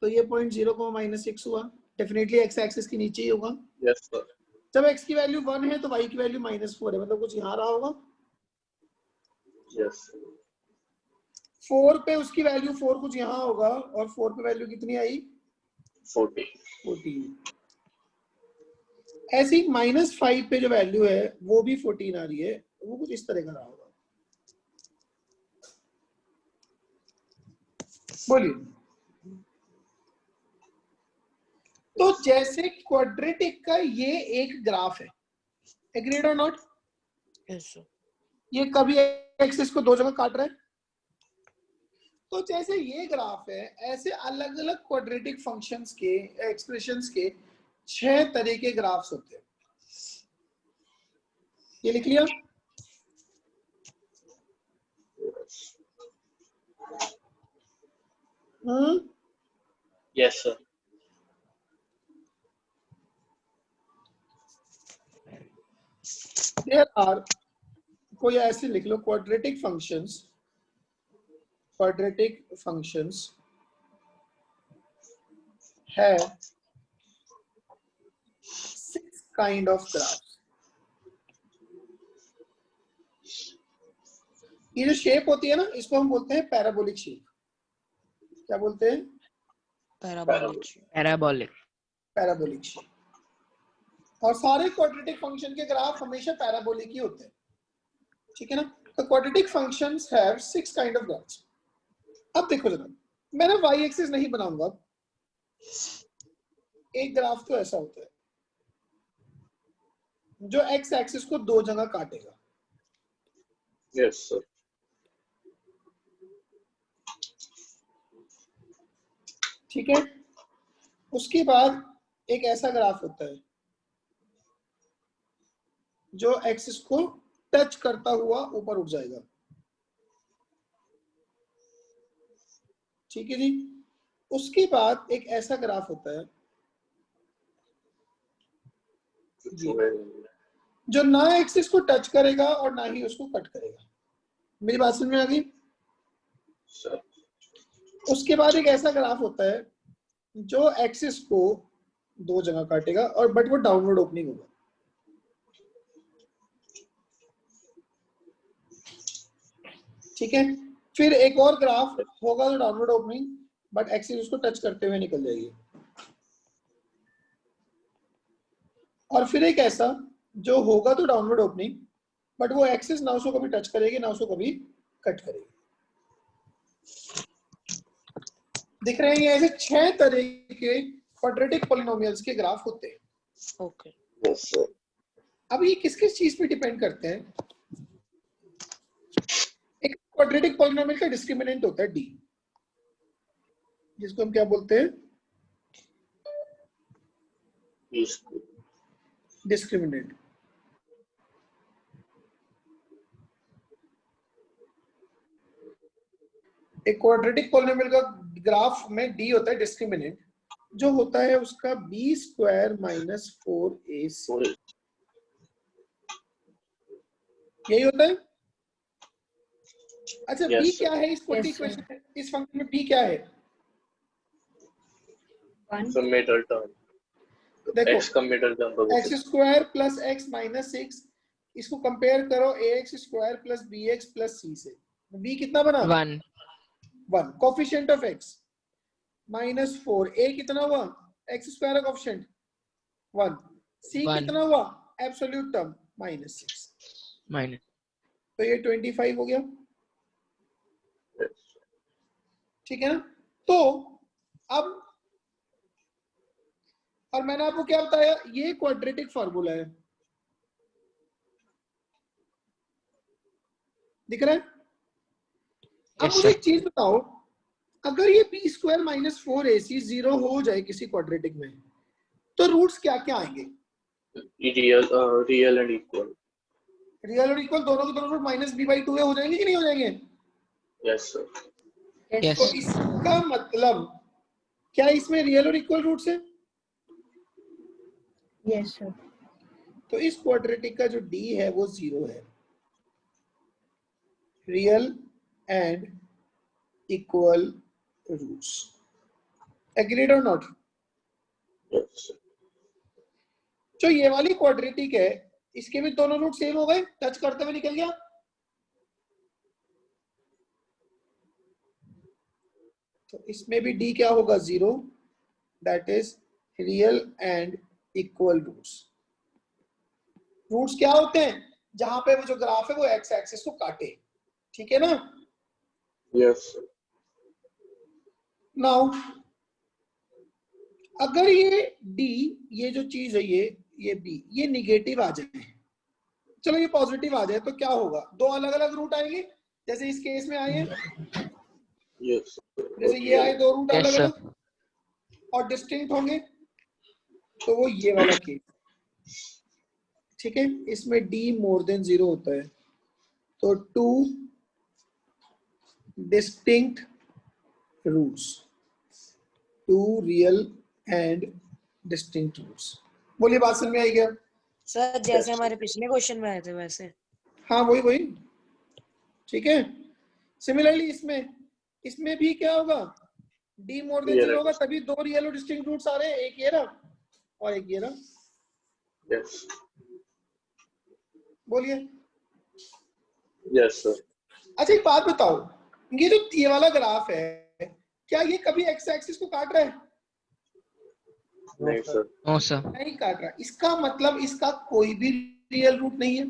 तो ये पॉइंट 0 को -6 हुआ, डेफिनेटली x एक्सिस के नीचे ही होगा। Yes sir. जब x की वैल्यू 1 है तो y की वैल्यू -4 है, मतलब कुछ यहाँ रहा होगा। यस 4 पे उसकी वैल्यू 4 कुछ यहाँ होगा, और 4 पे वैल्यू कितनी आई? 14। ऐसी -5 पे जो वैल्यू है वो भी 14 आ रही है, वो कुछ इस तरह का रहा होगा। बोलिए, तो जैसे क्वाड्रेटिक का ये एक ग्राफ है, एग्रीड और नॉट? ये कभी एक्सिस को 2 जगह काट रहा है, तो जैसे ये ग्राफ है, ऐसे अलग अलग क्वाड्रेटिक फंक्शंस के, एक्सप्रेशंस के 6 तरह के ग्राफ्स होते हैं। ये लिख लिया? Yes, sir. There are, कोई ऐसे लिख लो, quadratic functions have 6 kind of graphs. ये जो शेप होती है ना, इसको हम बोलते हैं पैराबोलिक शेप. क्या बोलते हैं? Parabolic. Parabolic shape. और सारे क्वाड्रेटिक फंक्शन के ग्राफ हमेशा पैराबोलिक ही होते हैं. ठीक है ना? तो quadratic functions have 6 kind of graphs. अब देखो जरा, मैं ना वाई एक्सिस नहीं बनाऊंगा. एक ग्राफ तो ऐसा होता है जो एक्स एक्सिस को दो जगह काटेगा. Yes, sir. ठीक है. उसके बाद एक ऐसा ग्राफ होता है जो एक्सिस को टच करता हुआ ऊपर उठ जाएगा. ठीक है जी. उसके बाद एक ऐसा ग्राफ होता है जो ना एक्सिस को टच करेगा और ना ही उसको कट करेगा. मेरी बात समझ में आ गई? Sir. उसके बाद एक ऐसा ग्राफ होता है जो एक्सिस को दो जगह काटेगा और बट वो डाउनवर्ड ओपनिंग होगा. ठीक है. फिर एक और ग्राफ होगा जो डाउनवर्ड ओपनिंग बट एक्सिस उसको टच करते हुए निकल जाएगी. और फिर एक ऐसा जो होगा तो डाउनवर्ड ओपनिंग बट वो एक्सिस ना उसको कभी टच करेगी ना उसको कभी कट करेगी. दिख रहे हैं ये ऐसे 6 तरह के क्वाड्रेटिक पॉलिनोमियल्स के ग्राफ होते हैं. ओके. Yes, sir. अब ये किस किस चीज पे डिपेंड करते हैं? एक क्वाड्रेटिक पॉलिनोमियल का डिस्क्रिमिनेंट होता है डी, जिसको हम क्या बोलते हैं? Yes. डिस्क्रिमिनेंट. एक क्वाड्रेटिक पॉलिनोमियल का ग्राफ में डी होता है डिस्क्रिमिनेंट, जो होता है उसका बी स्क्वायर माइनस 4ac. यही होता है. अच्छा, Yes, बी sir. क्या है इस इक्वेशन, इस फंक्शन में बी क्या है? 1 So middle term. देखो, X का middle term बगल x square plus x minus 6, इसको कंपेयर करो A x square plus B x plus C से. बी कितना बना? 1. 1. Coefficient of x minus 4. A कितना हुआ? एक्स स्क्वायर का कोफिशिएंट 1. सी 1. कितना हुआ? Absolute term minus 6. Minus. तो ये 25 हो गया. ठीक है ना? तो अब, और मैंने आपको क्या बताया, ये क्वाड्रेटिक फार्मूला है. दिख रहा है? अब Yes, मुझे sir. एक चीज बताओ, अगर ये बी स्क्वायर माइनस 4ac 0 हो जाए किसी क्वाड्रेटिक में, तो रूट्स क्या क्या आएंगे? Real and equal. रियल और इक्वल दोनों के दोनों रूट माइनस बी बाई 2 हो जाएंगे कि नहीं हो जाएंगे? Yes, sir. Yes. तो इसका मतलब क्या इसमें रियल और इक्वल रूट्स है? yes sir. तो इस क्वाड्रेटिक का जो डी है वो 0 है. Real and equal roots. Agreed और नॉट? Yes, sir. जो ये वाली क्वाड्रेटिक है, इसके भी दोनों रूट सेम हो गए, टच करते हुए निकल गया. तो इसमें भी डी क्या होगा? 0. That is real and equal roots. Roots क्या होते हैं? जहां पे वो जो ग्राफ है वो एक्स एक्सिस को काटे. ठीक है ना? Yes, sir. नाउ अगर ये डी, ये जो चीज है, ये बी, ये निगेटिव आ जाए, चलो ये पॉजिटिव आ जाए, तो क्या होगा? दो अलग अलग रूट आएंगे जैसे इस केस में आए हैं. Yes, sir. जैसे ये आए दो रूट Yes, अलग sir. अलग और डिस्टिंक्ट होंगे, तो वो ये वाला केस. ठीक है? इसमें d मोर देन 0 होता है, तो 2 distinct roots. Two real and distinct roots. बोलिए बात समझ में आई क्या? सर जैसे हमारे पिछले क्वेश्चन में आए थे वैसे। हाँ वही वही, ठीक है। सिमिलरली इसमें भी क्या होगा, d मोर देन 0 होगा, तभी दो रियल और डिस्टिंक्ट रूट्स आ रहे हैं, एक ये रहा और एक ये रहा। यस बोलिए। Yes sir. अच्छा एक बात बताओ, ये जो ये वाला ग्राफ है क्या ये कभी एक्स एक्सिस को काट रहा है? नहीं सर। No sir. नहीं काट रहा। इसका मतलब इसका कोई भी रियल रूट नहीं है।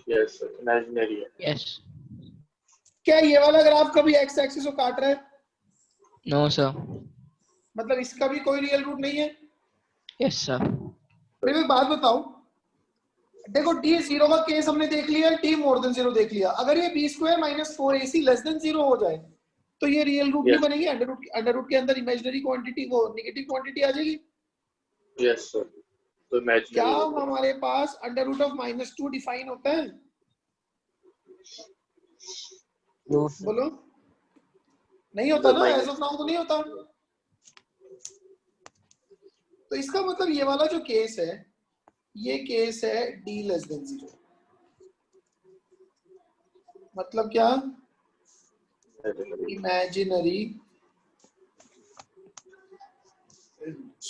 यस सर, इमेजिनरी है। यस। क्या ये वाला ग्राफ कभी एक्स एक्सिस को काट रहा है? No sir. मतलब इसका भी कोई रियल रूट नहीं है। Yes sir. मेरे को एक बात बताओ, देखो d 0 का केस हमने देख लिया, t मोर देन 0 देख लिया। अगर ये b square minus 4ac less than 0 हो जाए तो ये रियल रूट नहीं बनेगी, अंडर रूट के अंदर इमेजिनरी क्वांटिटी वो नेगेटिव क्वांटिटी आ जाएगी। यस सर, तो इमेजिनरी। क्या हमारे पास अंडर रूट ऑफ -2 डिफाइन होता है? नो बोलो। नहीं होता ना, एज ऑफ नाउ तो नहीं होता। तो इसका मतलब ये वाला जो केस है, ये केस है d लेस देन 0। मतलब क्या? Imaginary roots.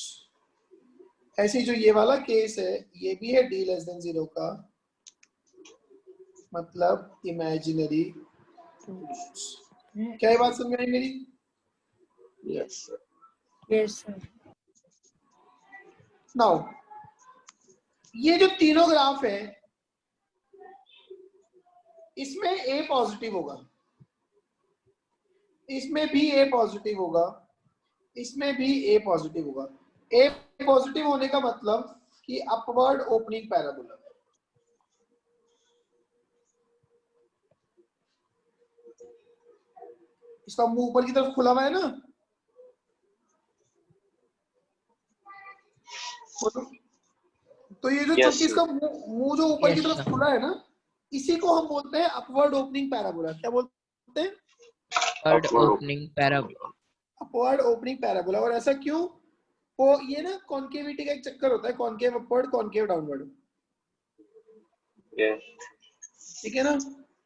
ऐसे जो ये वाला केस है ये भी है d लेस देन 0 का, मतलब इमेजिनरी रूट्स। क्या ये बात समझ में आई मेरी? Yes sir. Yes, sir. Now ये जो तीनों ग्राफ है इसमें a पॉजिटिव होगा, इसमें भी a पॉजिटिव होगा, इसमें भी a पॉजिटिव होगा। a पॉजिटिव होने का मतलब कि अपवर्ड ओपनिंग पैराबोला। इसका मुंह ऊपर की तरफ खुला हुआ है ना, तो ये जो चूंकि इसका मुंह जो ऊपर की तरफ खुला है ना, इसी को हम बोलते हैं अपवर्ड ओपनिंग पैराबोला। क्या बोलते हैं? Upward opening parabola. Upward opening parabola. और ऐसा क्यों? वो ये ना कॉन्केविटी का एक चक्कर होता है, कॉन्केव अपवर्ड कॉन्केव डाउनवर्ड। ठीक है ना?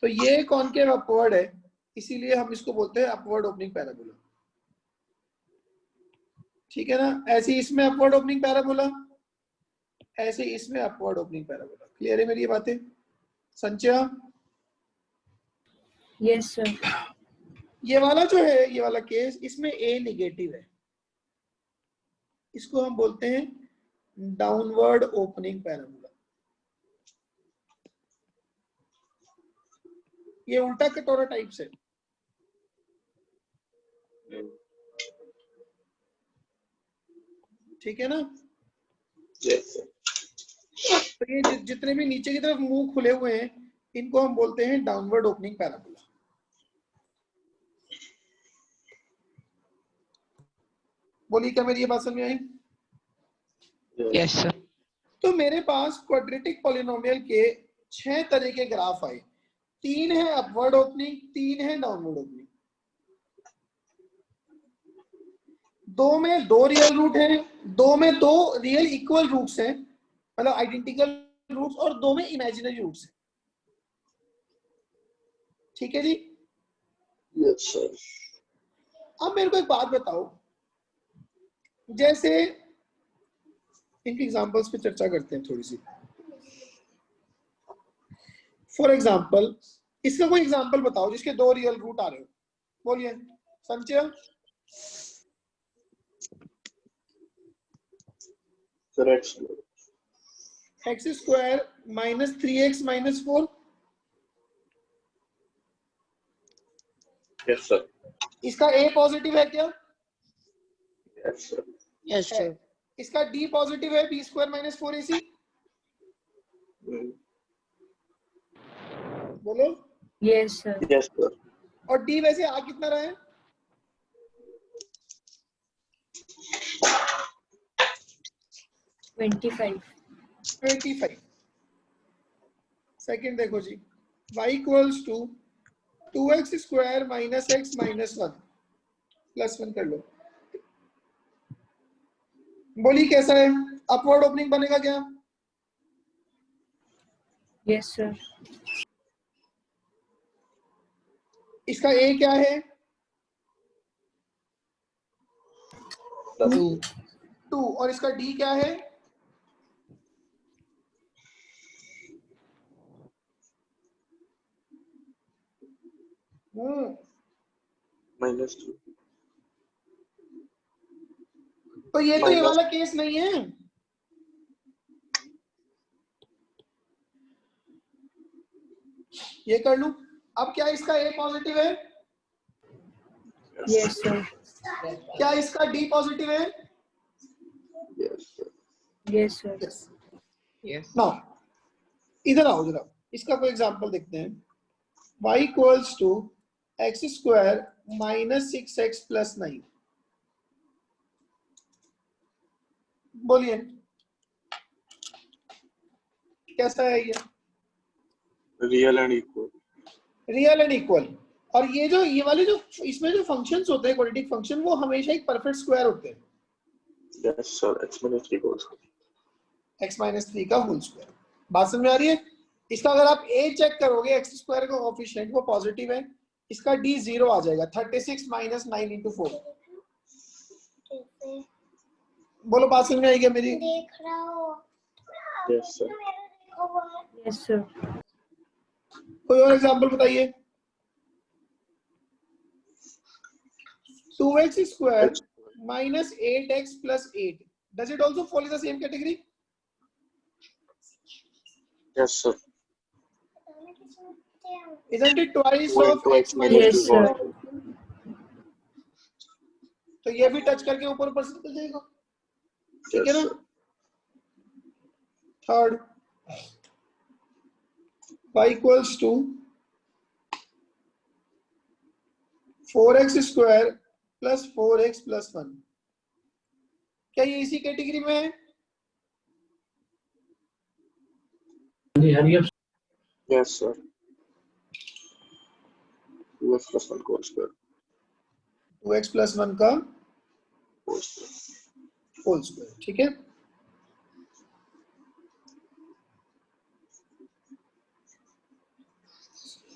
तो ये कॉन्केव अपवर्ड है, इसीलिए हम इसको बोलते हैं अपवर्ड ओपनिंग पैराबोला। ठीक है ना? ऐसे इसमें अपवर्ड ओपनिंग पैराबोला, ऐसे इसमें अपवर्ड ओपनिंग पैराबोला। क्लियर है मेरी ये बातें? संचय? Yes, sir. ये वाला जो है, ये वाला केस, इसमें a नेगेटिव है, इसको हम बोलते हैं डाउनवर्ड ओपनिंग पैराबोला। ये उल्टा कटोरा टाइप से। ठीक है ना? Yes sir. तो ये जितने भी नीचे की तरफ मुंह खुले हुए हैं इनको हम बोलते हैं डाउनवर्ड ओपनिंग पैराबोला। बोलिए क्या मेरी ये बात समझ में आई? Yes sir. तो मेरे पास क्वाड्रेटिक पॉलिनोमियल के 6 तरह के ग्राफ आए। 3 है अपवर्ड ओपनिंग, 3 है डाउनवर्ड ओपनिंग। 2 में 2 रियल रूट हैं, 2 में 2 रियल इक्वल रूट्स हैं, मतलब आइडेंटिकल रूट्स, और 2 में इमेजिनरी रूट्स हैं। ठीक है जी? Yes sir. अब मेरे को एक बात बताओ, जैसे इनके एग्जांपल्स पे चर्चा करते हैं थोड़ी सी। फॉर एग्जांपल इसका कोई एग्जांपल बताओ जिसके 2 रियल रूट आ रहे हो। बोलिए संचय। Sir x square minus 3x minus 4। Yes sir. इसका a पॉजिटिव है क्या? Yes sir. Yes sir. इसका d पॉजिटिव है, b स्क्वायर माइनस 4ac। बोलो। Yes, sir. Yes sir. और d वैसे आ कितना रहा है? $25। सेकंड देखो जी, y equals to 2x square minus x minus 1 plus 1 कर लो। बोली कैसा है, अपवर्ड ओपनिंग बनेगा क्या? Yes, sir. इसका ए क्या है? 2. 2 और इसका डी क्या है? -2. तो ये तो ये Minus- वाला केस नहीं है। ये कर लूं। अब क्या इसका ए पॉजिटिव है? Yes, sir. क्या इसका डी पॉजिटिव है? Yes, sir. Yes, sir. Yes. Yes. Now इधर आओ जरा, इसका कोई एग्जांपल देखते हैं। y equals to x square minus 6x plus 9। बोलिए कैसा है ये? Real and equal. Real and equal. और ये वाले जो इसमें जो फंक्शंस होते हैं क्वाड्रेटिक फंक्शन, वो हमेशा एक परफेक्ट स्क्वायर होते हैं। Yes, sir. X minus 3 whole square. x minus 3 का होल स्क्वायर। बात समझ में आ रही है? इसका अगर आप a चेक करोगे एक्स स्क्वायर का कोएफिशिएंट वो पॉजिटिव है, इसका d 0 आ जाएगा। 36 माइनस 9 इंटू 4। बोलो बात समझ में आई क्या मेरी? देख रहा हो। Yes, sir. Yes, sir. कोई और एग्जांपल बताइए। 2x square minus 8x plus 8, does it also fall in the same category? Yes, sir. Isn't it twice One of to x X minus Yes, 2? sir. तो ये भी टच करके ऊपर ऊपर से निकल जाएगा। ठीक है Yes, ना? sir. Third, y equals to 4x square plus 4x plus 1। क्या ये इसी कैटेगरी में है? Yes, sir. 2x plus 1 whole square. 2x plus 1 का Whole square. Whole square. ठीक है,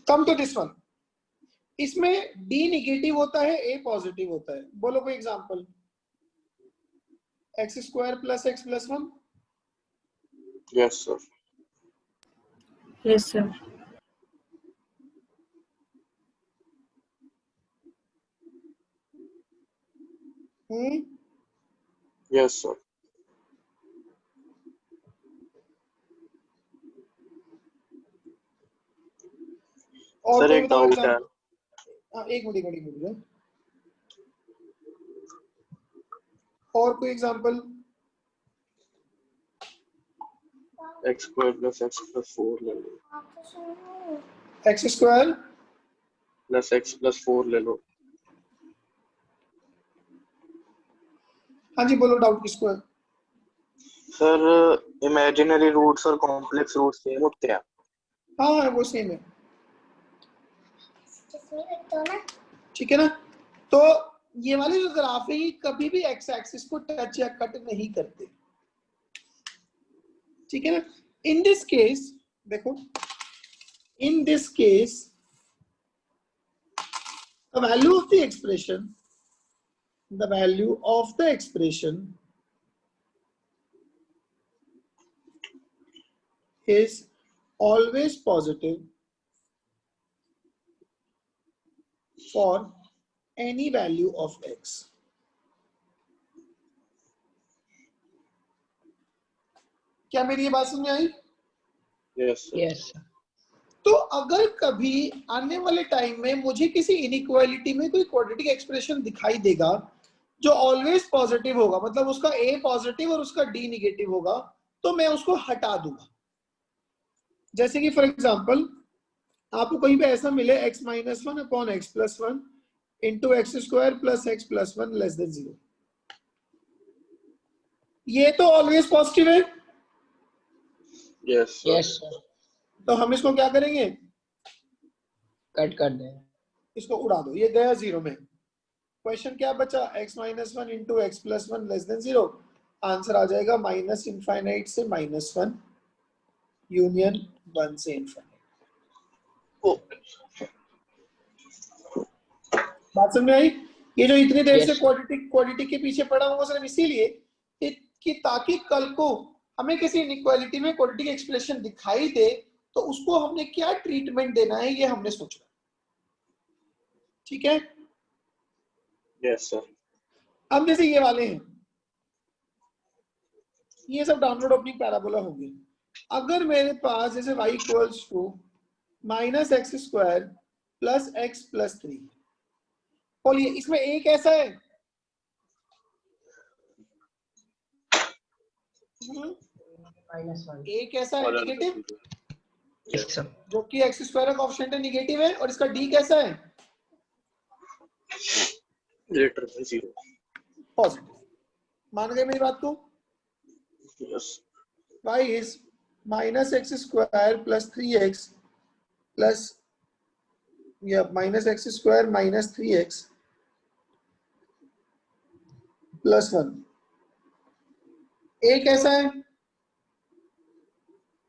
कम टू दिस वन। इसमें d निगेटिव होता है, a पॉजिटिव होता है। बोलो कोई example. x square plus x plus 1। Yes, sir. Yes, sir. Yes, sir. और Sir, कोई एक बताओ doubt है। एग्जांपल। एक मिनट। और कोई example? X square plus x plus 4 ले लो। x square Plus x plus 4 ले लो। हाँ जी बोलो, डाउट किसको है? सर, इमेजिनरी रूट्स और कॉम्प्लेक्स रूट्स सेम होते हैं? हाँ वो सेम है। ठीक है ना? तो ये वाले जो ग्राफ है ये कभी भी एक्स एक्सिस को टच या कट नहीं करते। ठीक है ना? इन दिस केस देखो, in this case the value of the expression is always positive for any value of x. क्या मेरी ये बात समझ में आई? Yes, sir. Yes, sir. तो अगर कभी आने वाले टाइम में मुझे किसी इनइक्वालिटी में कोई क्वाड्रेटिक एक्सप्रेशन दिखाई देगा जो ऑलवेज पॉजिटिव होगा, मतलब उसका a पॉजिटिव और उसका d निगेटिव होगा, तो मैं उसको हटा दूंगा। जैसे कि फॉर एग्जांपल आपको कहीं पे ऐसा मिले x minus 1 upon x plus 1 into x square plus x plus 1 less than 0। ये तो ऑलवेज पॉजिटिव है। Yes, sir. Yes, sir. तो हम इसको क्या करेंगे? कट कर दे। इसको उड़ा दो, ये गया 0 में। क्वेश्चन क्या बचा? x minus 1 into x plus 1 less than 0। Answer आ जाएगा माइनस इनफाइनाइट से -1 यूनियन 1 से इनफाइनाइट। बात समझ में आई? ये जो इतनी देर से Yes. क्वालिटी के पीछे पड़ा हुआ सिर्फ इसीलिए कि ताकि कल को हमें किसी इनइक्वालिटी में क्वालिटी की एक्सप्रेशन दिखाई दे तो उसको हमने क्या ट्रीटमेंट देना है ये हमने सोचना। ठीक है? Yes sir. अब जैसे ये वाले हैं, ये सब डाउनवर्ड ओपनिंग पैराबोला होंगे। अगर मेरे पास जैसे y equals to minus x square plus x plus 3, बोलिए इसमें a कैसा है? -1 a कैसा है? Negative, Yes, sir. जो कि एक्स स्क्वायर का कोएफिशिएंट है नेगेटिव है, और इसका d कैसा है? Greater than 0। पॉजिटिव। मान गए मेरी बात को? Yes. y is minus x square plus 3x plus minus x square minus 3x plus 1। a कैसा है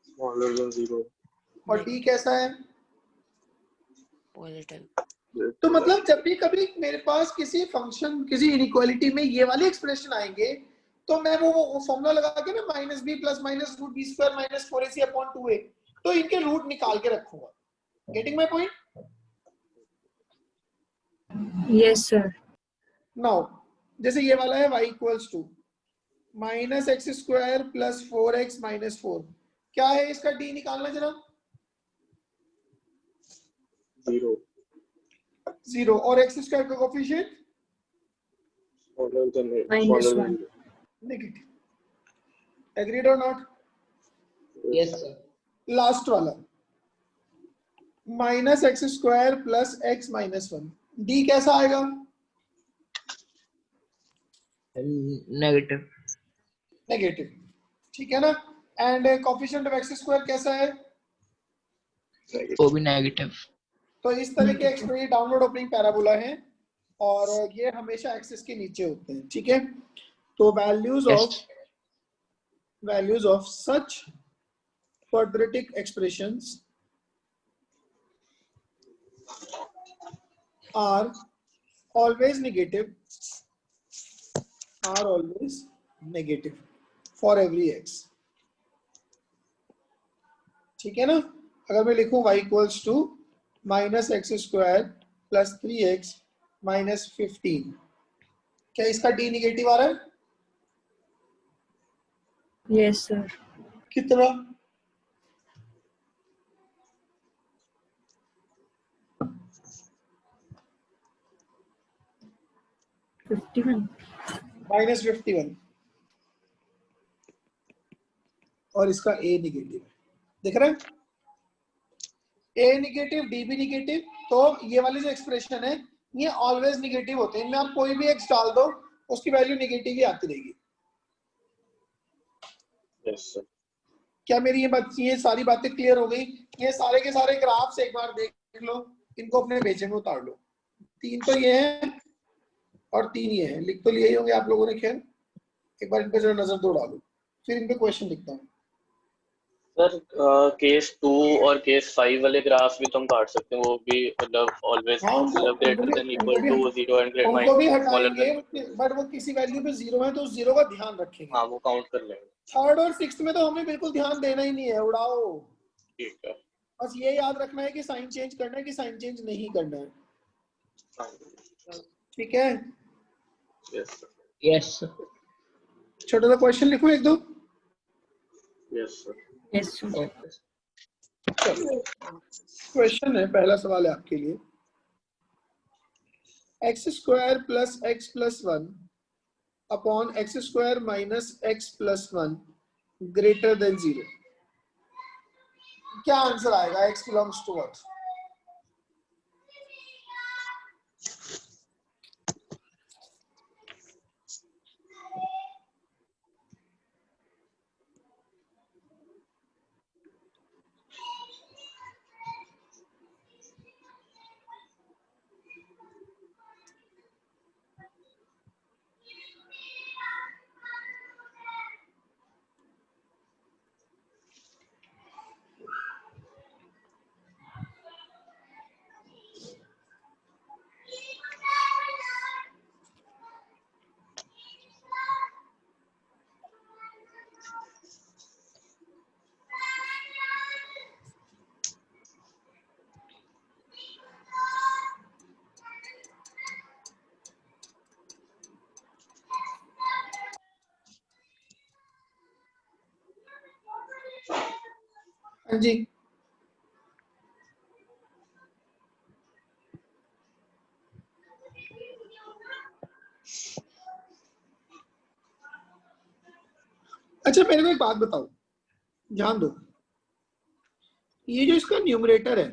स्मॉलर देन 0। और d कैसा है? पॉजिटिव। तो मतलब जब भी कभी मेरे पास किसी फंक्शन किसी इनइक्वालिटी में ये वाले एक्सप्रेशन आएंगे तो मैं वो फॉर्मूला लगा के ना minus b plus minus root b square minus 4ac upon 2a, तो इनके रूट निकाल के रखूंगा। Getting my point? Yes, sir. Now जैसे ये वाला है y equals to minus x square plus 4x minus 4, क्या है इसका d निकालना जरा? 0। 0। और x स्क्वायर का कोएफिशिएंट -1. नेगेटिव। एग्रीड और नॉट? Yes, sir. लास्ट वाला minus x square plus x minus 1, d कैसा आएगा? Negative. नेगेटिव। ठीक है ना? And coefficient of x square कैसा है? वो भी negative. तो इस तरह के एक्सप्रेशन डाउनवर्ड ओपनिंग पैराबोला हैं और ये हमेशा एक्सिस के नीचे होते हैं। ठीक है? तो Yes. values of such quadratic expressions are always negative for every x। ठीक है ना? अगर मैं लिखूं y equals to minus x square plus 3x minus 15, क्या इसका d निगेटिव आ रहा है? Yes, sir. कितना? -51. माइनस 51। और इसका a निगेटिव है, दिख रहा है? a निगेटिव, d भी निगेटिव, तो ये वाले जो एक्सप्रेशन है ये ऑलवेज निगेटिव होते हैं। इनमें आप कोई भी x डाल दो उसकी वैल्यू निगेटिव ही आती रहेगी। Yes sir. क्या मेरी ये सारी बातें क्लियर हो गई? ये सारे के सारे ग्राफ्स एक बार देख लो, इनको अपने पेज में उतार लो। 3 तो ये हैं और 3 ये हैं, लिख तो लिए ही होंगे आप लोगों ने। खैर एक बार इन पे जरा नजर दो डालो, फिर इन पे क्वेश्चन लिखता हूँ। सर केस 2 और केस 5 वाले ग्राफ भी तो हम काट सकते हैं, वो भी मतलब ऑलवेज हाँ, मतलब greater than equal to 0 and उनको भी स्मॉलर हटाएंगे, देन। बट वो किसी वैल्यू पे 0 है तो उस 0 का ध्यान रखेंगे। हाँ वो काउंट कर लेंगे। थर्ड और सिक्स्थ में तो हमें बिल्कुल ध्यान देना ही नहीं है, उड़ाओ। ठीक है। बस ये याद रखना है कि साइन चेंज करना है कि साइन चेंज नहीं करना है। ठीक है? Yes sir. Yes, sir. छोटा सा क्वेश्चन लिखो एक दो। यस sir. Yes, sir. Okay. Question है, पहला सवाल है आपके लिए। X square plus x plus 1 upon x square minus x plus 1 greater than 0, क्या आंसर आएगा? X belongs to what? हाँ जी, अच्छा मेरे को एक बात बताओ, ध्यान दो, ये जो इसका न्यूमरेटर है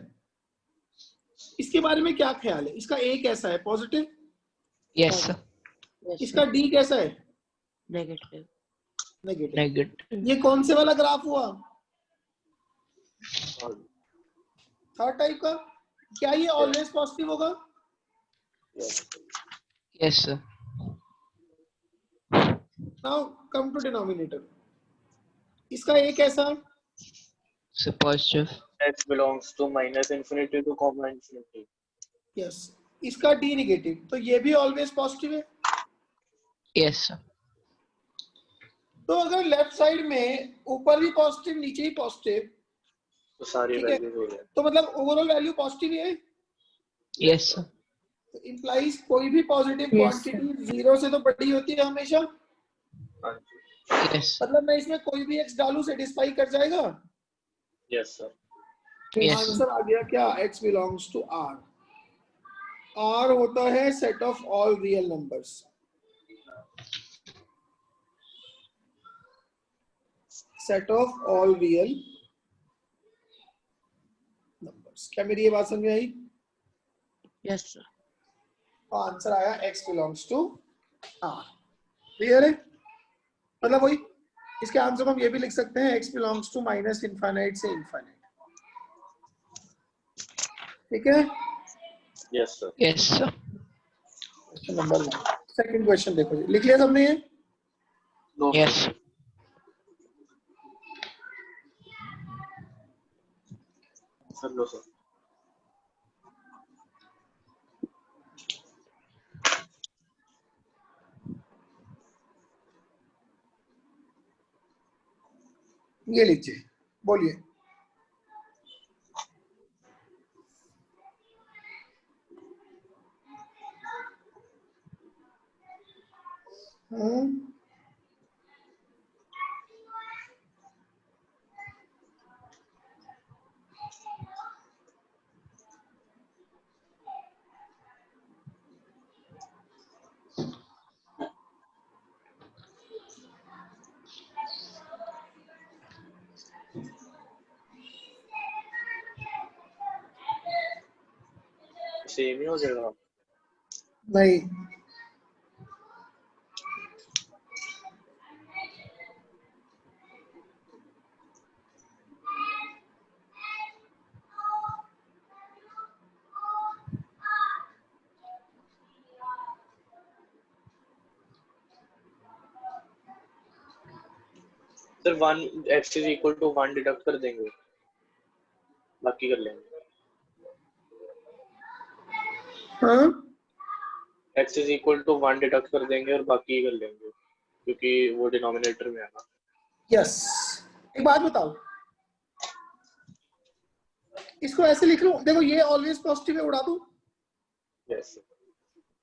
इसके बारे में क्या ख्याल है? इसका ए कैसा है? पॉजिटिव। Yes, sir. इसका डी कैसा है? नेगेटिव। नेगेटिव। Negative. ये कौन से वाला ग्राफ हुआ? थर्ड टाइप का। क्या ये ऑलवेज पॉजिटिव होगा? Yes, sir. Now come to denominator. इसका ए कैसा? So positive. x belongs to minus infinity to comma infinity. Yes. इसका डी नेगेटिव, तो ये भी ऑलवेज पॉजिटिव है। Yes, sir. तो अगर लेफ्ट साइड में ऊपर भी पॉजिटिव नीचे भी पॉजिटिव, तो सारी ठीक है, वैल्यूज हो जाए। तो मतलब ओवरऑल वैल्यू पॉजिटिव है। Yes, sir. तो इंप्लाइज कोई भी पॉजिटिव Yes, क्वांटिटी जीरो से तो बड़ी होती है हमेशा। हाँ जी। Yes. मतलब मैं इसमें कोई भी एक्स डालू सेटिस्फाई कर जाएगा। Yes sir. Yes. आंसर आ गया क्या? x belongs to R। R होता है set of all real numbers. Set of all real numbers. क्या मेरी ये बात समझ में आई? Yes sir. तो आंसर आया x belongs to R। Clear है? मतलब वही इसके आंसर को हम ये भी लिख सकते हैं, x belongs to minus infinite से इनफाइनाइट। ठीक है? Yes sir. Yes, sir. Question number 1। Second question देखो जी, लिख लिया सबने ये? No Yes. सर। लो सर। ये लीजिए, बोलिए। सेम ही हो जाएगा। नहीं, sir 1 x is equal to 1 deduct कर देंगे, बाकी कर लेंगे। हाँ x is equal to 1 deduct कर देंगे और बाकी कर लेंगे, क्योंकि वो डिनोमिनेटर में आएगा। यस। एक बात बताओ, इसको ऐसे लिख लूं? देखो ये ऑलवेज पॉजिटिव है, उड़ा दूं? यस।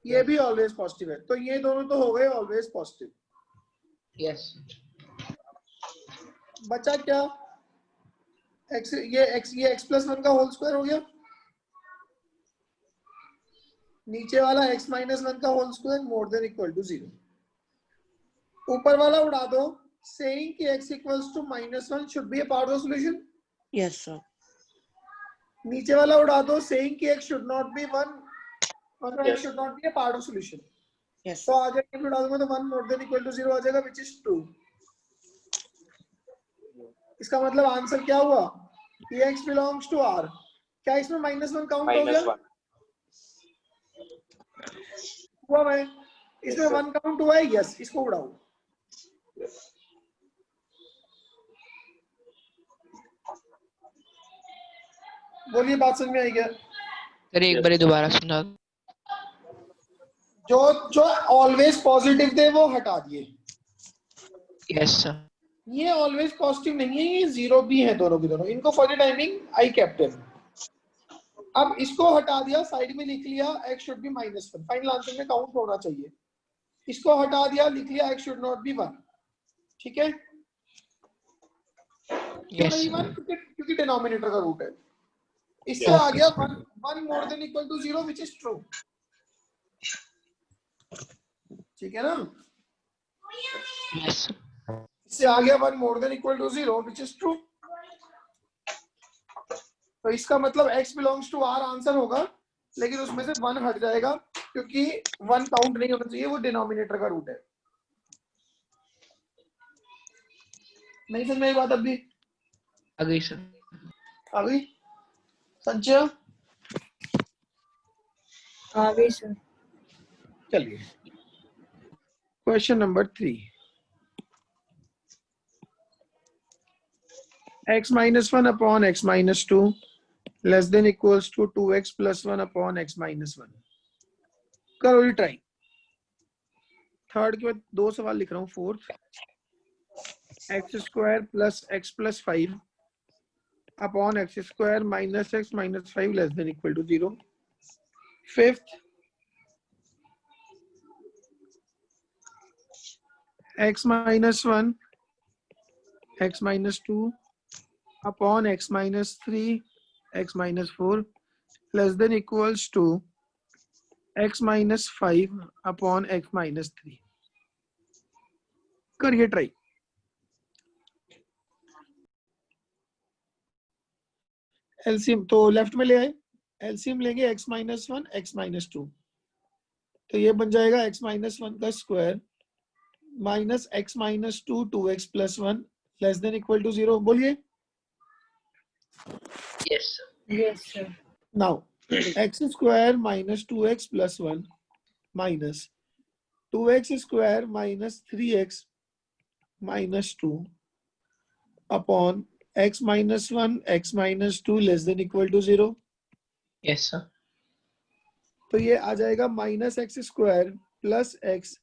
ये भी ऑलवेज पॉजिटिव है, तो ये दोनों तो हो गए ऑलवेज पॉजिटिव। Yes. बचा क्या? x, ये x प्लस 1 का होल स्क्वायर हो गया, नीचे वाला x माइनस 1 का whole square more than equal to 0। ऊपर वाला उड़ा दो, सेइंग कि x equals to -1 should be a part of solution. Yes sir. नीचे वाला उड़ा दो, सेइंग कि x शुड नॉट बी 1 और x Yes. Should not B a part of solution. Yes तो आ जाएगा, उड़ा दूंगा तो 1 मोर देन इक्वल टू 0 आ जाएगा, व्हिच इज ट्रू। इसका मतलब आंसर क्या हुआ? कि x बिलोंग्स टू R। क्या इसमें -1 काउंट हो गया? -1। हुआ भाई, इसमें 1 काउंट हुआ है। यस, इसको उड़ाओ। बोलिए, बात समझ में आई क्या? सर एक बार दोबारा सुना। जो जो ऑलवेज पॉजिटिव थे वो हटा दिए। Yes, sir. ये ऑलवेज पॉजिटिव नहीं है, ये जीरो भी है, दोनों की दोनों। इनको for the timing I captain. अब इसको हटा दिया, साइड में लिख लिया x should be -1। Final answer में काउंट होना चाहिए। इसको हटा दिया, लिख लिया x शुड नॉट बी 1। ठीक है, क्यों Yes. नहीं 1? क्योंकि डिनोमिनेटर का रूट है। इससे Yes. आ गया 1 more than equal to 0 which is true. ठीक है ना? Yes. इससे आ गया 1 more than equal to 0 which is true. तो इसका मतलब x belongs to r answer होगा, लेकिन उसमें से 1 हट जाएगा क्योंकि 1 काउंट नहीं होना चाहिए, वो डिनोमिनेटर का रूट है। नहीं समझ में आई बात? अब भी आ गई सर। आ गई? संचय आ गई सर। चलिए question number 3। x minus 1 upon x minus 2 less than equals to 2x plus 1 upon x minus 1। करो ये ट्राई। थर्ड के बाद 2 सवाल लिख रहा हूँ। Fourth, x square plus x plus 5 upon x square minus x minus 5 less than equal to 0। Fifth, x minus 1 x minus 2 upon x minus 3 x minus 4 less than equals to x minus 5 upon x minus 3। करिए ट्राई। एलसीएम तो लेफ्ट में ले आए, एलसीएम लेंगे x minus 1 x minus 2, तो ये बन जाएगा x minus 1 का square minus x minus 2 2x plus 1 less than equal to 0। बोलिए। Yes. Yes sir. Now x square minus 2x plus 1 minus 2x square minus 3x minus 2 upon x minus 1 x minus 2 less than equal to 0। Yes sir. तो ये आ जाएगा minus x square plus x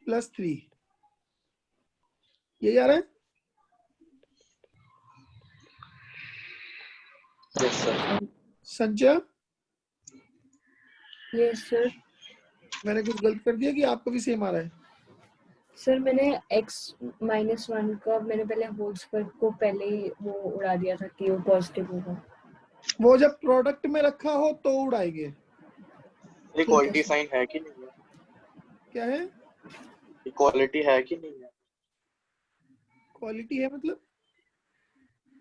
plus 3। ये आ रहा है? Yes sir. Sanjay yes sir. मैंने कुछ गलत कर दिया कि आपको भी सेम आ रहा है? सर मैंने x -1 का मैंने पहले होल स्क्वायर को पहले ही वो उड़ा दिया था कि वो पॉजिटिव होगा। वो जब प्रोडक्ट में रखा हो तो उड़ाएंगे। इक्वालिटी साइन है कि नहीं है? क्या है? इक्वालिटी है कि नहीं है? क्वालिटी है मतलब?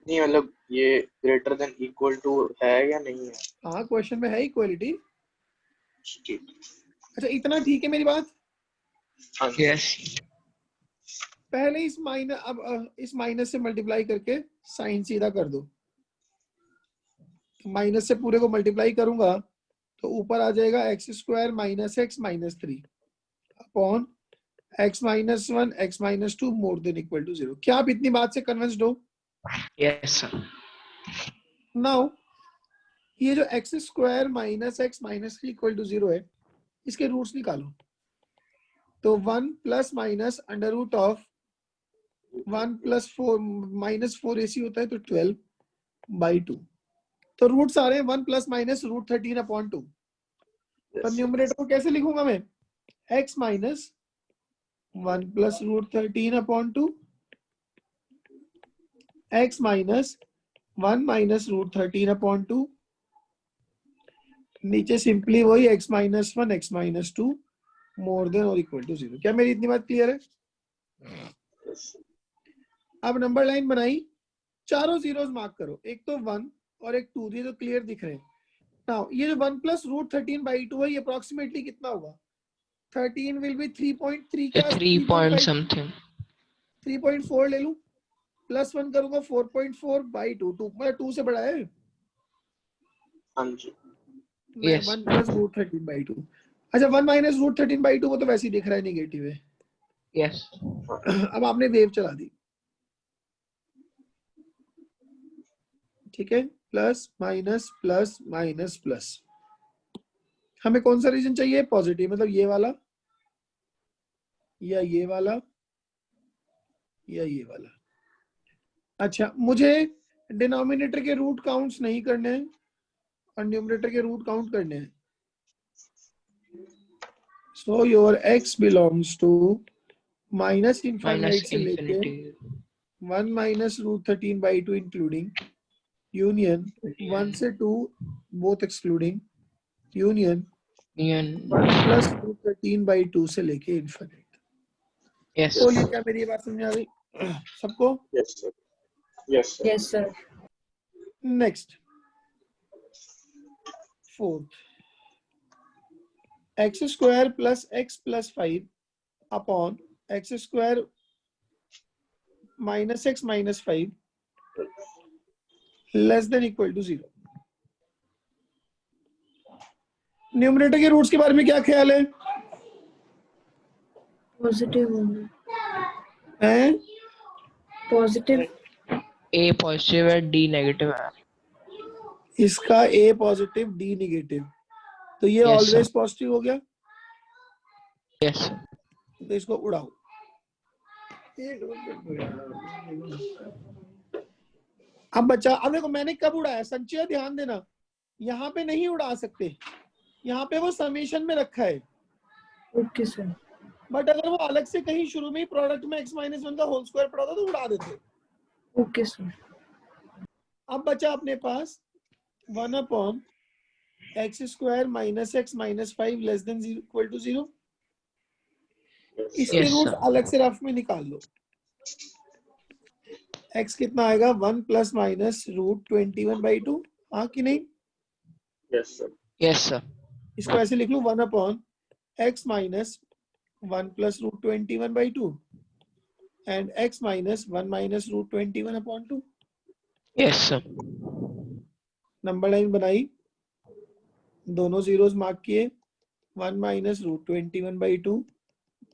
नहीं मतलब ये ग्रेटर देन इक्वल टू है या नहीं है? हाँ क्वेश्चन में है इक्वालिटी। ठीक। अच्छा इतना ठीक है मेरी बात? हाँ Yes. पहले इस माइनस, अब इस माइनस से मल्टीप्लाई करके साइन सीधा कर दो। माइनस से पूरे को मल्टीप्लाई करूंगा तो ऊपर आ जाएगा x square minus x minus 3 upon x minus 1 x minus 2 more than equal to 0। क्या आप इतनी बात से कन्विंस्ड हो? Yes sir. नाउ ये जो x square minus x minus 3 equal to 0 है, इसके रूट्स निकालो। तो 1 plus minus under root of 1 plus 4 minus 4 AC होता है तो 12 बाई 2। तो रूट्स आ रहे हैं 1 प्लस माइनस रूट 13 अपॉन 2। तो न्यूमरेटर को कैसे लिखूंगा मैं? x minus 1 plus root 13 upon 2 x minus 1 minus root 13 upon 2, नीचे सिंपली वही x minus 1 x minus 2 more than और इक्वल टू 0। क्या मेरी इतनी बात क्लियर है? अब नंबर लाइन बनाई, चारों जीरोस मार्क करो, एक तो 1 और एक 2, ये तो क्लियर दिख रहे हैं। नाउ ये जो 1 प्लस रूट 13 बाई 2 है, ये अप्रोक्सीमेटली कितना होगा? 13 विल बी 3.3 क्या? 3 point something. 3.4 ले लूं, प्लस 1 करूंगा 4.4 बाई 2, 2 मतलब 2 से बड़ा है। हाँ जी। Yes. 1 plus root 13 by 2। अच्छा 1 माइनस रूट 13 बाई 2 वो तो वैसे ही दिख रहा है नेगेटिव है। Yes. अब आपने वेव चला दी, ठीक है, plus minus plus minus plus. हमें कौन सा रीजन चाहिए? पॉजिटिव, मतलब ये वाला या ये वाला या ये वाला। अच्छा मुझे डिनोमिनेटर के रूट काउंट्स नहीं करने हैं और न्यूमरेटर के रूट काउंट करने हैं। So your x belongs to minus infinite Minus से लेके infinity. 1 minus root 13 by 2 including union 1 से 2 both excluding union Union. 1 plus root 13 by 2 से लेके इन्फिनिट। Yes. बोलिए क्या मेरी ये बात समझ आ गई सबको? Yes, sir. Yes, sir. Yes, sir. Next fourth, x square plus x plus 5 upon x square minus x minus 5 less than equal to 0। Numerator के रूट्स के बारे में क्या ख्याल है? Positive होंगे. हैं? Positive. A positive है, D negative है. इसका ए पॉजिटिव डी निगेटिव, तो ये Yes, ऑलवेज sir. पॉजिटिव हो गया, Yes, sir. तो इसको उड़ाओ। अब बच्चा, अब देखो मैंने कब उड़ाया, संचय ध्यान देना, यहाँ पे नहीं उड़ा सकते, यहाँ पे वो समेशन में रखा है, Okay, sir. बट अगर वो अलग से कहीं शुरू में ही प्रोडक्ट में x माइनस 1 का होल स्क्वायर पड़ा था तो उड़ा देते। Okay, sir. अब बचा अपने पास 1 upon x square minus x minus 5 less than equal to 0। इसके Yes, रूट्स sir. अलग से रफ में निकाल लो। x कितना आएगा 1 प्लस माइनस रूट 21 बाई 2, हाँ कि नहीं? Yes, sir. Yes, sir. इसको ऐसे लिख लूं 1 upon x minus 1 plus root 21 by 2 and x minus 1 minus root 21 upon 2। Yes, sir. Number line बनाई, दोनों जीरोस मार्क किए, 1 minus root 21 by 2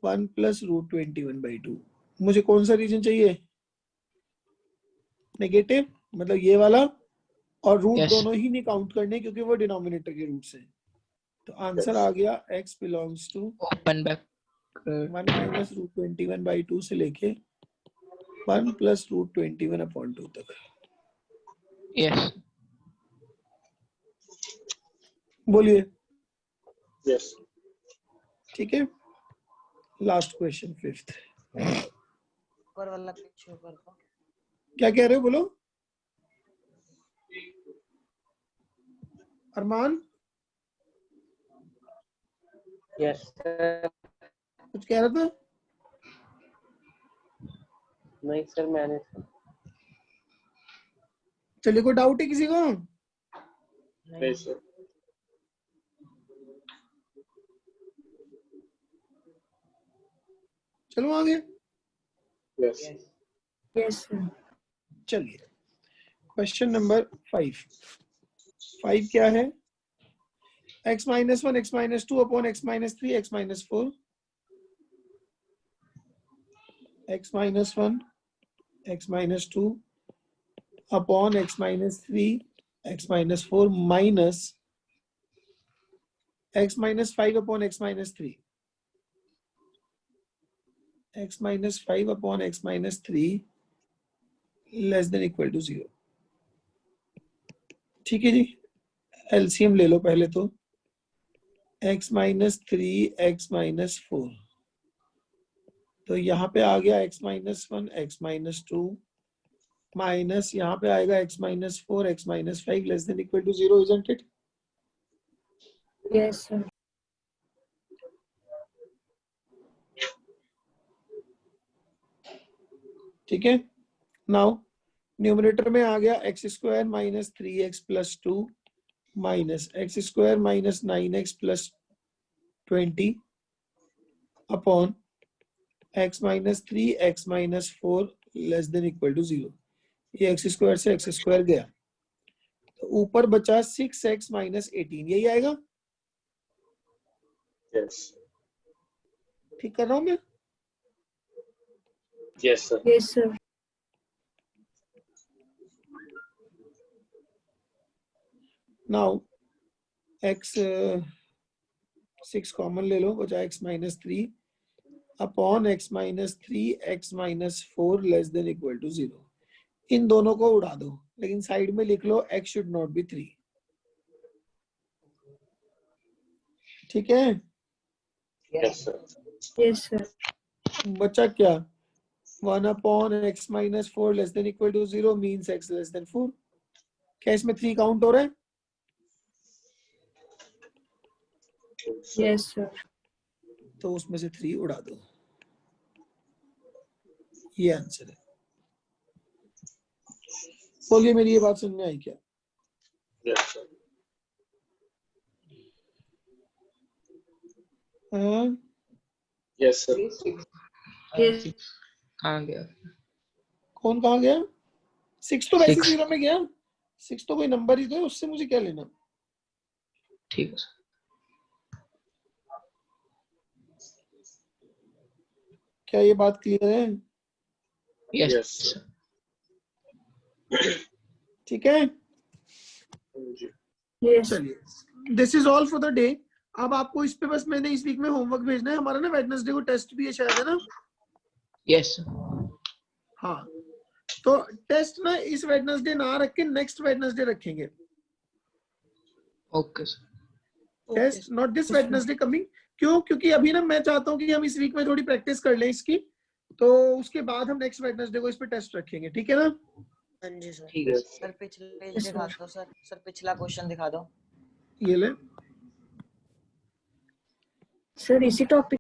1 plus root 21 by 2। मुझे कौन सा रीजन चाहिए? नेगेटिव, मतलब ये वाला, और रूट Yes. दोनों ही नहीं काउंट करने क्योंकि वो डिनोमिनेटर के रूट्स हैं। तो आंसर आ गया x belongs to Open back. 1 minus root 21 by 2 से लेके 1 प्लस रूट 21 अपॉन 2 तक। Yes. बोलिए। Yes. ठीक है, लास्ट क्वेश्चन फिफ्थ। ऊपर वाला पीछे ऊपर को। क्या कह रहे हो, बोलो अरमान, यस सर। कुछ कह रहा था? नहीं सर, मैंने चलिए, कोई डाउट है किसी को? नहीं, sir. चलो आगे। Yes. Yes, sir. चलिए, क्वेश्चन नंबर 5। 5 क्या है? x minus 1 x minus 2 upon x minus 3 x minus 4, x minus 1 x minus 2 upon x minus 3 x minus 4 minus x minus 5 upon x minus 3, x minus 5 upon x minus 3 less than equal to 0। ठीक है जी, एलसीएम ले लो पहले तो। x माइनस 3 x माइनस 4, तो यहाँ पे आ गया x minus 1 x minus 2 minus यहाँ पे आएगा x minus 4 x minus 5 less than equal to 0, isn't it? Yes, sir. ठीक है, नाउ न्यूमरेटर में आ गया x square minus 3x plus 2 minus x square minus 9x plus 20 upon x minus 3 x minus 4 less than equal to 0। ये एक्स स्क्वायर से एक्स स्क्वायर गया, तो ऊपर बचा 6x माइनस 18, यही आएगा। Yes. ठीक कर रहा हूं मैं? Yes, sir. Yes, sir. Now x 6 common ले लो, बचा x minus 3 upon x minus 3 x minus 4 less than equal to 0। इन दोनों को उड़ा दो, लेकिन साइड में लिख लो x शुड नॉट बी 3। ठीक है, Yes, sir. Yes, sir. बचा क्या? 1 upon x minus 4 less than equal to 0 means x less than 4. क्या इसमें 3 काउंट हो रहा है? Yes, sir. तो उसमें से 3 उड़ा दो, ये आंसर है। बोलिए मेरी ये बात समझ में आई क्या? Yes, sir. हाँ Yes, sir. Yes. कहाँ गया? कौन कहाँ गया? 6 तो वैसे Six. 0 में गया। 6 तो कोई नंबर ही तो है, उससे मुझे क्या लेना? ठीक है सर। क्या ये बात क्लियर है? Yes Yes, sir. ठीक है, जी। Yes. चलिए this is all for the day. अब आपको इस पे बस मैंने इस वीक में होमवर्क भेजना है। हमारा ना वेडनेसडे को टेस्ट भी है शायद, है ना? Yes sir. हाँ, तो टेस्ट ना इस वेडनेसडे ना रख के नेक्स्ट वेडनेसडे रखेंगे। Okay sir. Test not this Wednesday coming. क्यों? क्योंकि अभी ना मैं चाहता हूँ कि हम इस वीक में थोड़ी प्रैक्टिस कर लें इसकी, तो उसके बाद हम नेक्स्ट वेडनेसडे को इस पे टेस्ट रखेंगे, ठीक है ना? हाँ जी सर। ठीक है सर। सर पिछले दिखा दो सर। सर पिछला क्वेश्चन दिखा दो। ये ले। Sir, इसी टॉपिक